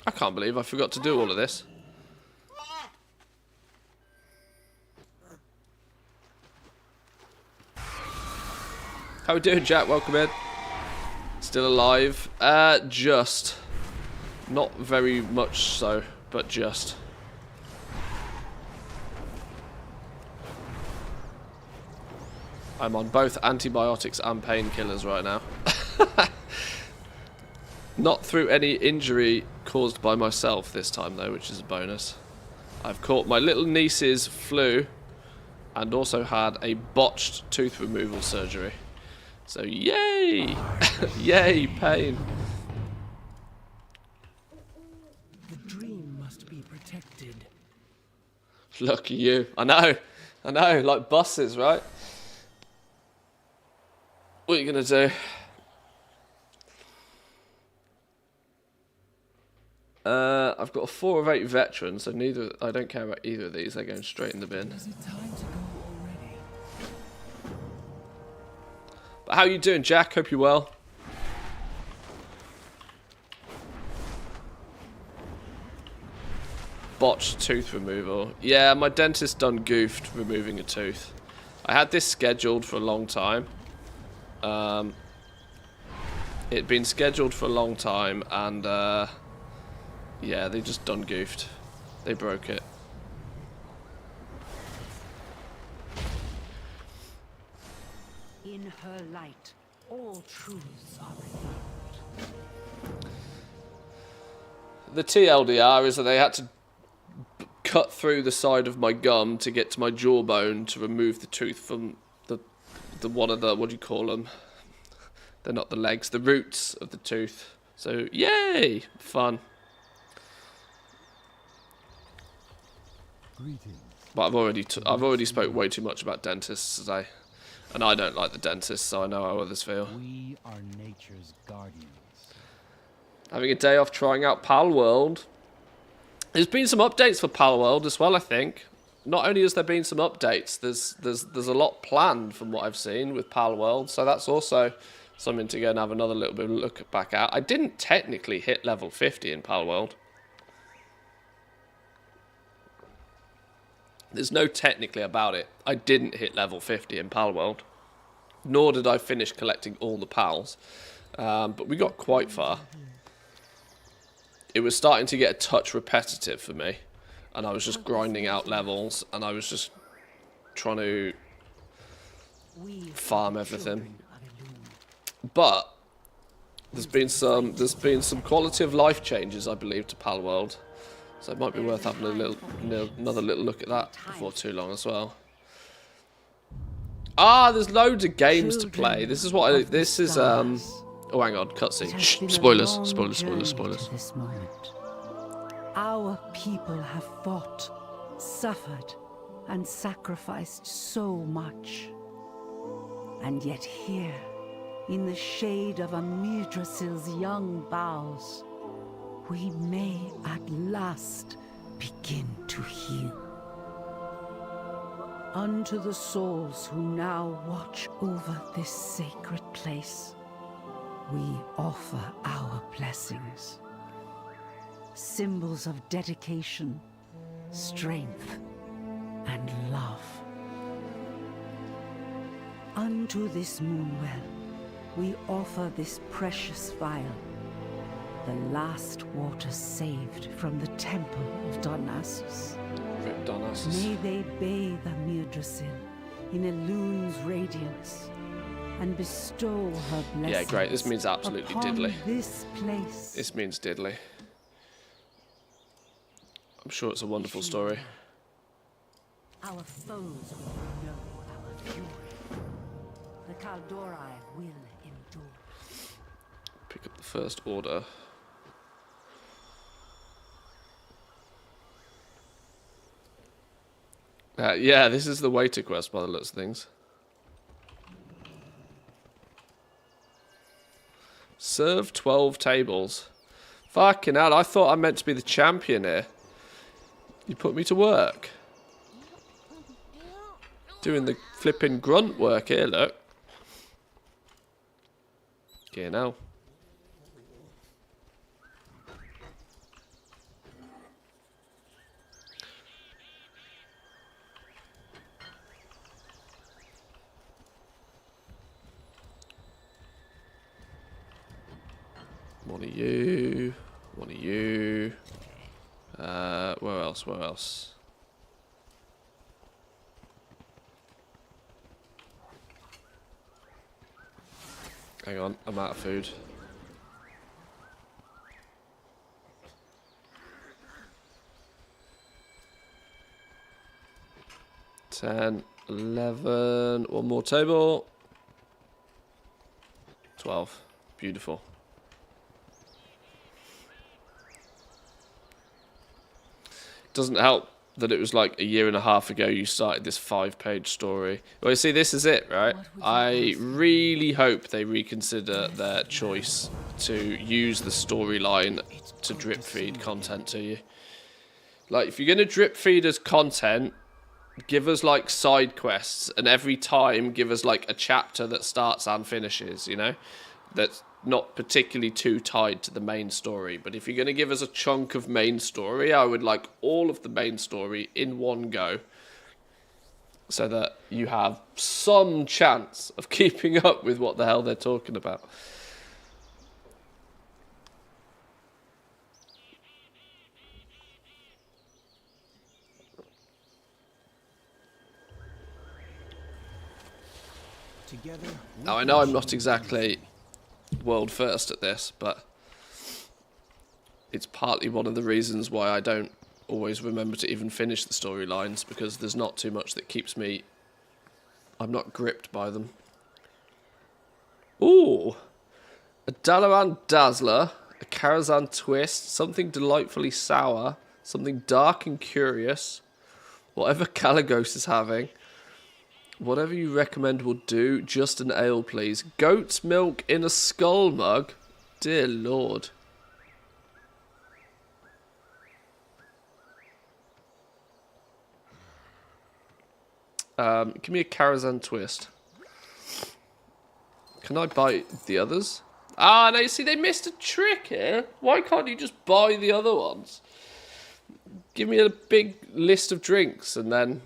I can't believe I forgot to do all of this. How we doing, Jack? Welcome in. Still alive? Just. Not very much so, but just. I'm on both antibiotics and painkillers right now. Not through any injury caused by myself this time, though, which is a bonus. I've caught my little niece's flu and also had a botched tooth removal surgery. So, yay! Yay, pain. The dream must be protected. Lucky you. I know, like buses, right? What are you going to do? I've got a 4 of 8 veterans, so I don't care about either of these. They're going straight in the bin. Is it time to go already? But how you doing, Jack? Hope you're well. Botched tooth removal. Yeah, my dentist done goofed removing a tooth. I had this scheduled for a long time. It'd been scheduled for a long time, and yeah, they just done goofed. They broke it. In her light, all truths are revealed. The TLDR is that they had to cut through the side of my gum to get to my jawbone to remove the tooth from the one of the, what do you call them? They're not the legs, the roots of the tooth. So, yay! Fun. Greetings. But I've already spoke way too much about dentists today. And I don't like the dentist, so I know how others feel. We are nature's guardians. Having a day off trying out Pal World. There's been some updates for Pal World as well, I think. Not only has there been some updates, there's a lot planned from what I've seen with Pal World, so that's also something to go and have another little bit of a look back at. I didn't technically hit level 50 in Pal World. There's no technically about it. I didn't hit level 50 in Pal World. Nor did I finish collecting all the pals. But we got quite far. It was starting to get a touch repetitive for me. And I was just grinding out levels. And I was just trying to farm everything. But there's been some quality of life changes, I believe, to Pal World. So it might be worth having another little look at that before too long as well. Ah, there's loads of games to play. This is what this is. Oh, hang on, cutscene. Shh, spoilers. This moment. Our people have fought, suffered, and sacrificed so much. And yet here, in the shade of Yggdrasil's young boughs, we may at last begin to heal. Unto the souls who now watch over this sacred place, we offer our blessings. Symbols of dedication, strength, and love. Unto this moonwell, we offer this precious vial, the last water saved from the temple of Darnassus. May they bathe Yggdrasil in Elune's radiance and bestow her blessings. Yeah, great. This means absolutely diddly. This place. This means diddly. I'm sure it's a wonderful story. Our foes will know our fury. The Kaldori will endure. Pick up the first order. Yeah, this is the waiter quest by the looks of things. Serve 12 tables. Fucking hell, I thought I meant to be the champion here. You put me to work. Doing the flipping grunt work here, look. Okay, now. One of you. One of you. Where else? Where else? Hang on, I'm out of food. 10, 11, one more table. 12. Beautiful. Doesn't help that it was like a year and a half ago you started this 5-page story. Well, you see, this is it, right? I really hope they reconsider their choice to use the storyline to drip feed content to you. Like, if you're going to drip feed us content, give us like side quests, and every time give us like a chapter that starts and finishes, you know? That's not particularly too tied to the main story. But if you're going to give us a chunk of main story, I would like all of the main story in one go, so that you have some chance of keeping up with what the hell they're talking about. Together, Now, I know I'm not exactly world first at this, but it's partly one of the reasons why I don't always remember to even finish the storylines, because there's not too much that keeps me... I'm not gripped by them. Ooh! A Dalaran Dazzler, a Karazhan Twist, something delightfully sour, something dark and curious, whatever Caligos is having. Whatever you recommend will do. Just an ale, please. Goat's milk in a skull mug? Dear Lord. Give me a Karazhan Twist. Can I buy the others? Ah, no, you see, they missed a trick here. Why can't you just buy the other ones? Give me a big list of drinks, and then...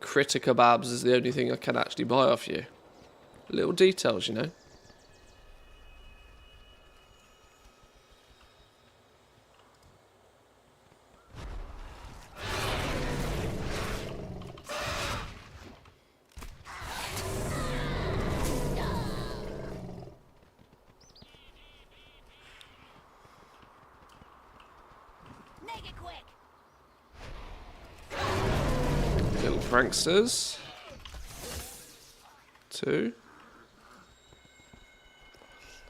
Critter kebabs is the only thing I can actually buy off you. Little details, you know. Make it quick. Little pranksters. 2.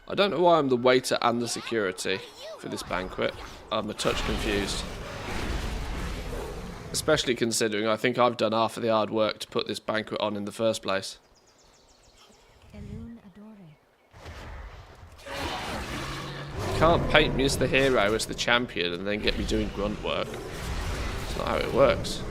I don't know why I'm the waiter and the security for this banquet. I'm a touch confused. Especially considering I think I've done half of the hard work to put this banquet on in the first place. You can't paint me as the hero, as the champion, and then get me doing grunt work. That's not how it works.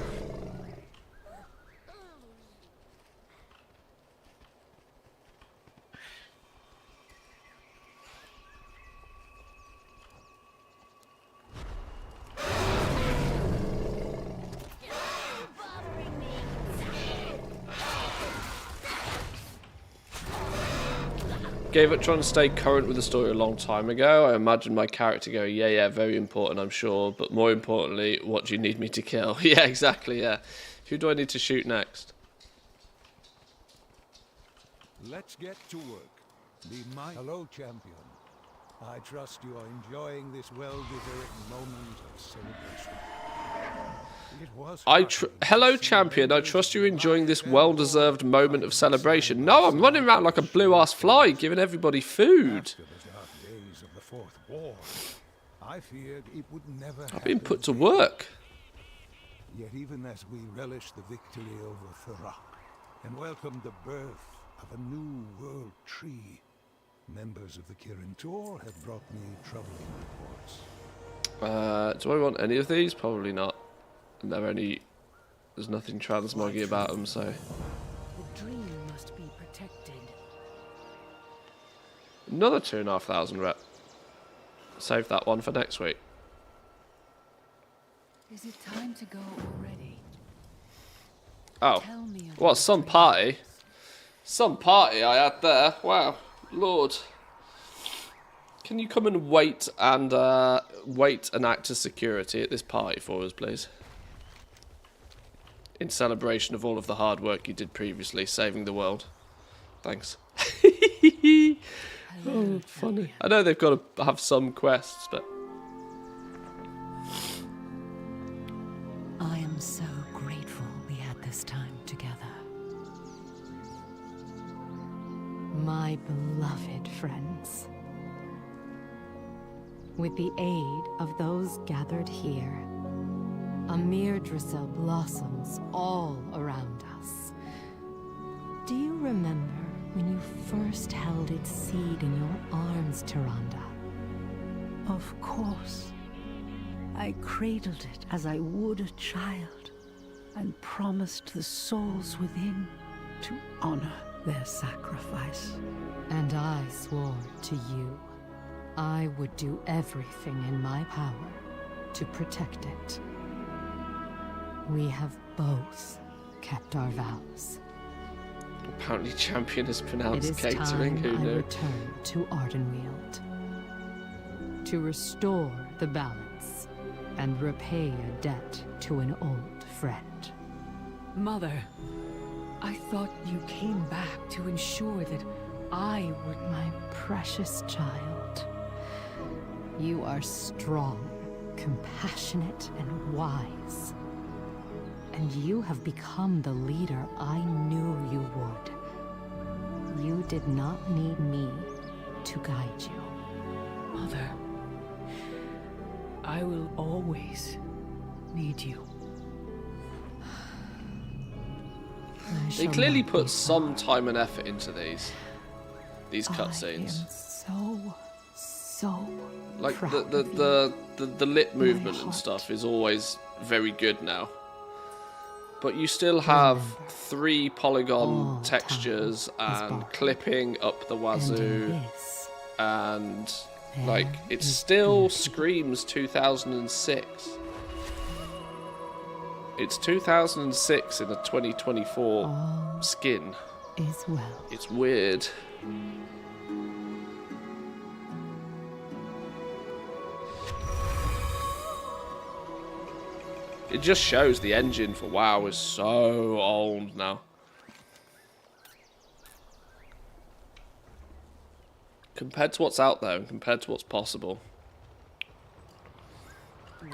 Gave up trying to stay current with the story a long time ago. I imagine my character going, yeah, very important, I'm sure. But more importantly, what do you need me to kill? Yeah, exactly, yeah. Who do I need to shoot next? Let's get to work. Be my... Hello, champion. I trust you are enjoying this well-deserved moment of celebration. It was... Hello, champion. I trust you're enjoying this well-deserved moment of celebration. No, I'm running around like a blue-ass fly, giving everybody food. After the dark days of the Fourth War, I feared it would never I've been put to work. Yet even as we relish the victory over Thurak and welcome the birth of a new world tree, members of the Kirin Tor have brought me troubling reports. Do I want any of these? Probably not. And there's nothing transmoggy about them, so... The dream must be protected. Another 2,500 rep. Save that one for next week. Is it time to go already? Oh. Tell me of What, your some dreams. party? Some party I had there. Wow. Lord. Can you come and wait and act as security at this party for us, please? In celebration of all of the hard work you did previously, saving the world. Thanks. Oh, funny. I know they've got to have some quests, but... I am so grateful we had this time together. My beloved friends. With the aid of those gathered here, Amir Drissel blossoms all around us. Do you remember when you first held its seed in your arms, Tyrande? Of course. I cradled it as I would a child, and promised the souls within to honor their sacrifice. And I swore to you, I would do everything in my power to protect it. We have both kept our vows. Apparently champion is It pronounced is catering, time who I knew? return to Ardenweald. To restore the balance and repay a debt to an old friend. Mother, I thought you came back to ensure that I would... My precious child, you are strong, compassionate, and wise. And you have become the leader I knew you would. You did not need me to guide you. Mother, I will always need you. They clearly put some time and effort into these cutscenes. I am so Like proud of you. the lip movement and heart. stuff is always very good now. But you still have 3 polygon all textures talent is and bargain. clipping up the And wazoo, in this, and there like it is still beauty. screams 2006. It's 2006 in a 2024 all skin. is well. It's weird. It just shows the engine for WoW is so old now. Compared to what's out there and compared to what's possible.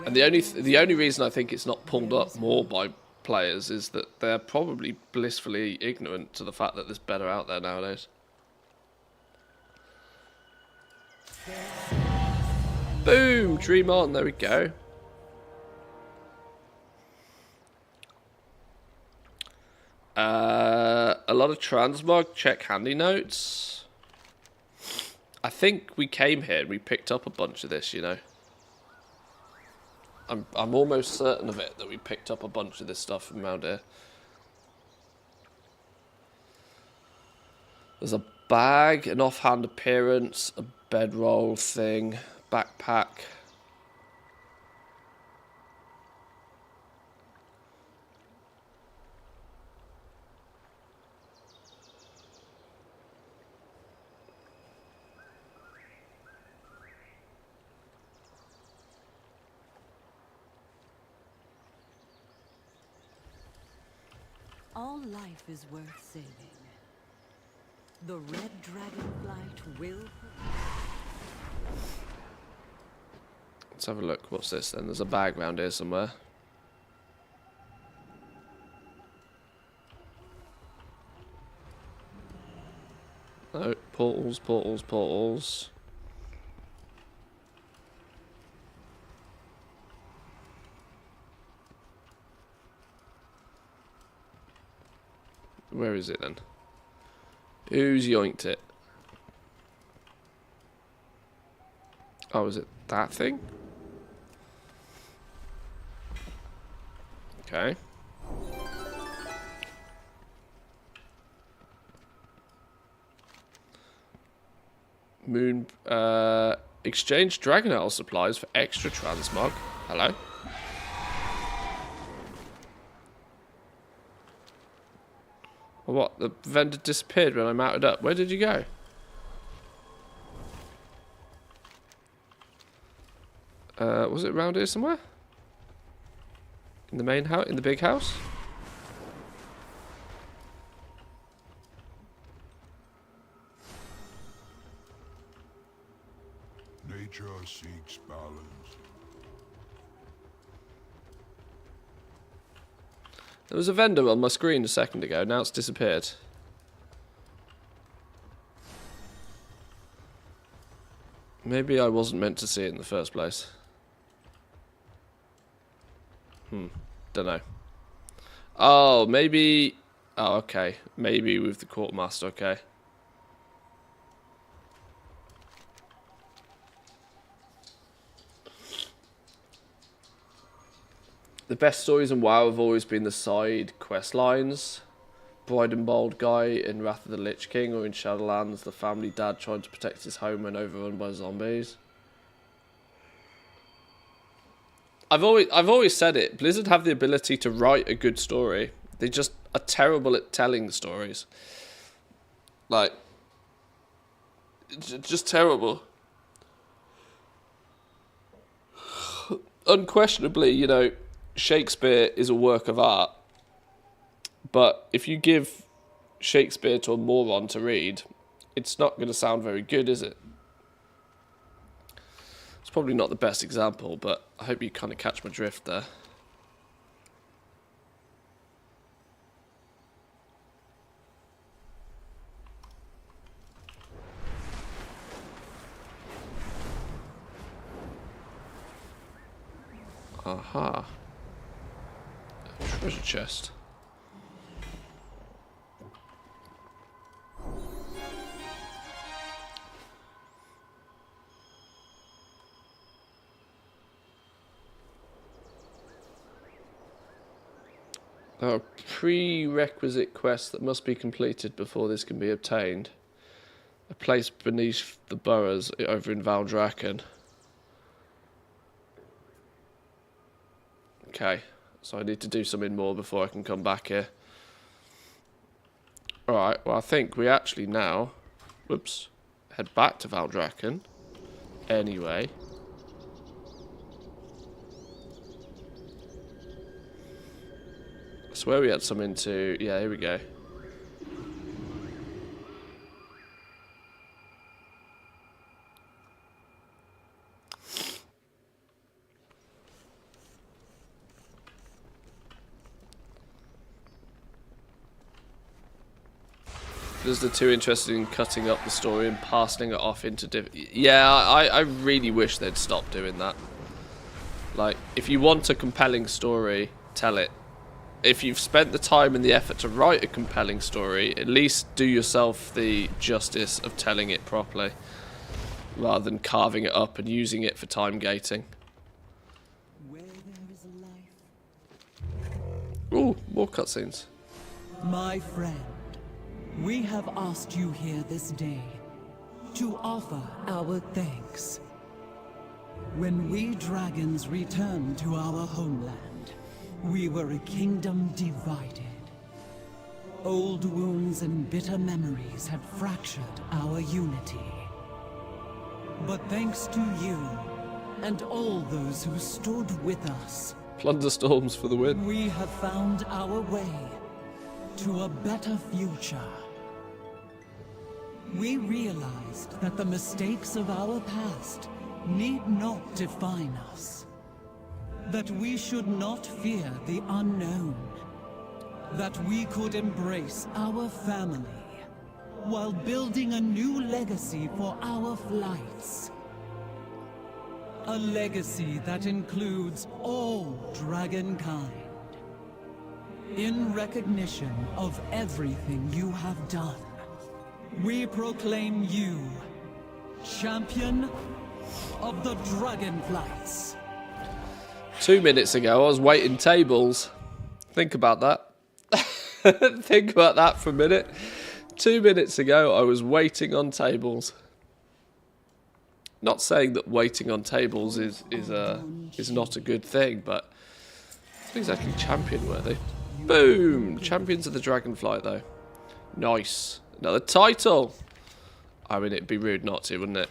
And the only reason I think it's not pulled up more by players is that they're probably blissfully ignorant to the fact that there's better out there nowadays. Boom! Dream on, there we go. A lot of transmog, check handy notes. I think we came here and we picked up a bunch of this, you know. I'm almost certain of it, that we picked up a bunch of this stuff from around here. There's a bag, an offhand appearance, a bedroll thing, backpack. All life is worth saving. The red dragonflight will... Let's have a look. What's this then? There's a bag around here somewhere. No, portals, portals, portals. Where is it then? Who's yoinked it? Oh, is it that thing? Okay. Moon, exchange dragon owl supplies for extra transmog. Hello? What? The vendor disappeared when I mounted up. Where did you go? Was it around here somewhere? In the main house? In the big house? Nature seeks balance. There was a vendor on my screen a second ago, now it's disappeared. Maybe I wasn't meant to see it in the first place. Dunno. Oh, maybe... Oh, okay. Maybe with the quartermaster, okay. The best stories in WoW have always been the side quest lines. Bride and Bold guy in Wrath of the Lich King, or in Shadowlands, the family dad trying to protect his home when overrun by zombies. I've always said it. Blizzard have the ability to write a good story. They just are terrible at telling stories. Like, just terrible. Unquestionably, you know, Shakespeare is a work of art. But if you give Shakespeare to a moron to read, it's not going to sound very good, is it? It's probably not the best example, but I hope you kind of catch my drift there. Aha. A treasure chest. There are prerequisite quests that must be completed before this can be obtained. A place beneath the boroughs over in Valdrakken. Okay, so I need to do something more before I can come back here. Alright, well I think we actually now, whoops, head back to Valdrakken. Anyway. I swear we had something to... Yeah, here we go. Is the too interested in cutting up the story and passing it off into Yeah, I really wish they'd stop doing that. Like, if you want a compelling story, tell it. If you've spent the time and the effort to write a compelling story, at least do yourself the justice of telling it properly, rather than carving it up and using it for time gating. Where there is life. Ooh, more cutscenes. My friend, we have asked you here this day to offer our thanks. When we dragons returned to our homeland, we were a kingdom divided. Old wounds and bitter memories had fractured our unity. But thanks to you and all those who stood with us, Plunderstorms for the win. we have found our way to a better future. We realized that the mistakes of our past need not define us. That we should not fear the unknown. That we could embrace our family while building a new legacy for our flights. A legacy that includes all dragonkind. In recognition of everything you have done, we proclaim you champion of the Dragonflights. 2 minutes ago, I was waiting tables. Think about that. Think about that for a minute. 2 minutes ago, I was waiting on tables. Not saying that waiting on tables is not a good thing, but it's not exactly champion worthy. Boom! Champions of the Dragonflight, though. Nice. Another title. I mean, it'd be rude not to, wouldn't it?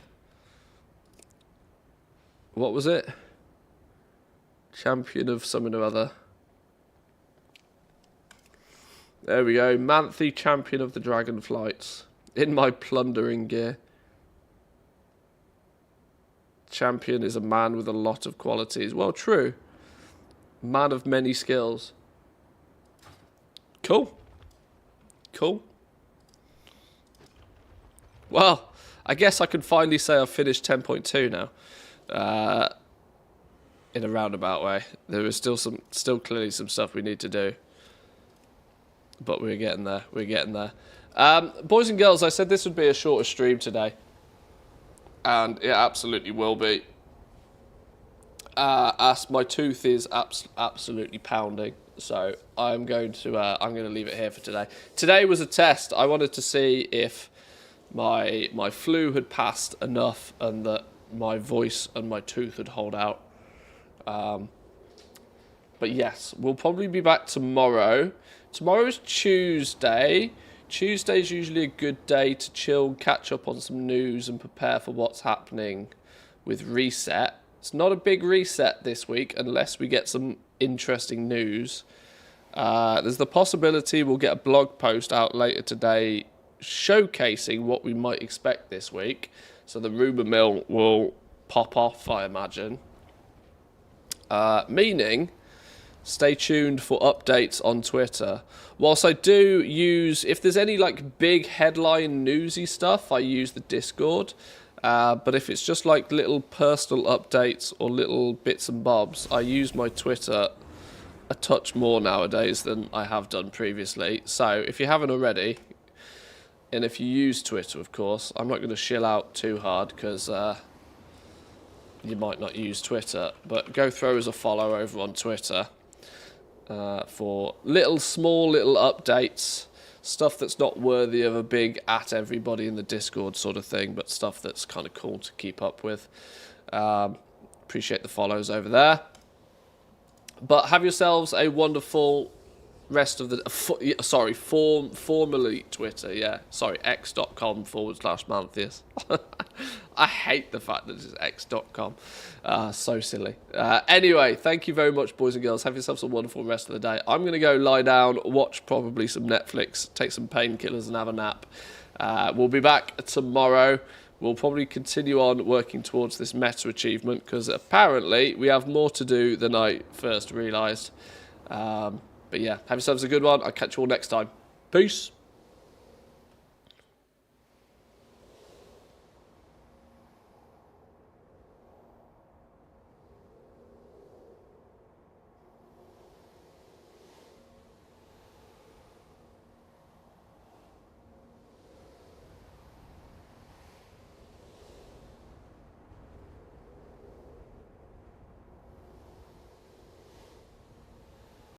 What was it? Champion of something or other. There we go. Manthe, champion of the Dragonflights. In my plundering gear. Champion is a man with a lot of qualities. Well, true. Man of many skills. Cool. Cool. Well, I guess I can finally say I've finished 10.2 now. In a roundabout way. There is still clearly some stuff we need to do. But we're getting there. We're getting there. Boys and girls, I said this would be a shorter stream today. And it absolutely will be. As my tooth is absolutely pounding. So I'm going to leave it here for today. Today was a test. I wanted to see if my flu had passed enough and that my voice and my tooth would hold out. But yes, we'll probably be back tomorrow. Tomorrow is Tuesday. Tuesday's usually a good day to chill, catch up on some news and prepare for what's happening with Reset. It's not a big reset this week unless we get some interesting news. There's the possibility we'll get a blog post out later today showcasing what we might expect this week. So the rumour mill will pop off, I imagine. Meaning, stay tuned for updates on Twitter. Whilst I do use, if there's any like big headline newsy stuff, I use the Discord. But if it's just like little personal updates or little bits and bobs, I use my Twitter a touch more nowadays than I have done previously. So if you haven't already, and if you use Twitter, of course, I'm not going to shill out too hard because you might not use Twitter, but go throw us a follow over on Twitter for small little updates, stuff that's not worthy of a big at everybody in the Discord sort of thing, but stuff that's kind of cool to keep up with. Appreciate the follows over there. But have yourselves a wonderful rest of the... formerly Twitter, yeah. Sorry, x.com/Manthius. I hate the fact that it's x.com. So silly. Anyway, thank you very much, boys and girls. Have yourselves a wonderful rest of the day. I'm going to go lie down, watch probably some Netflix, take some painkillers and have a nap. We'll be back tomorrow. We'll probably continue on working towards this meta achievement because apparently we have more to do than I first realised. But yeah, have yourselves a good one. I'll catch you all next time. Peace.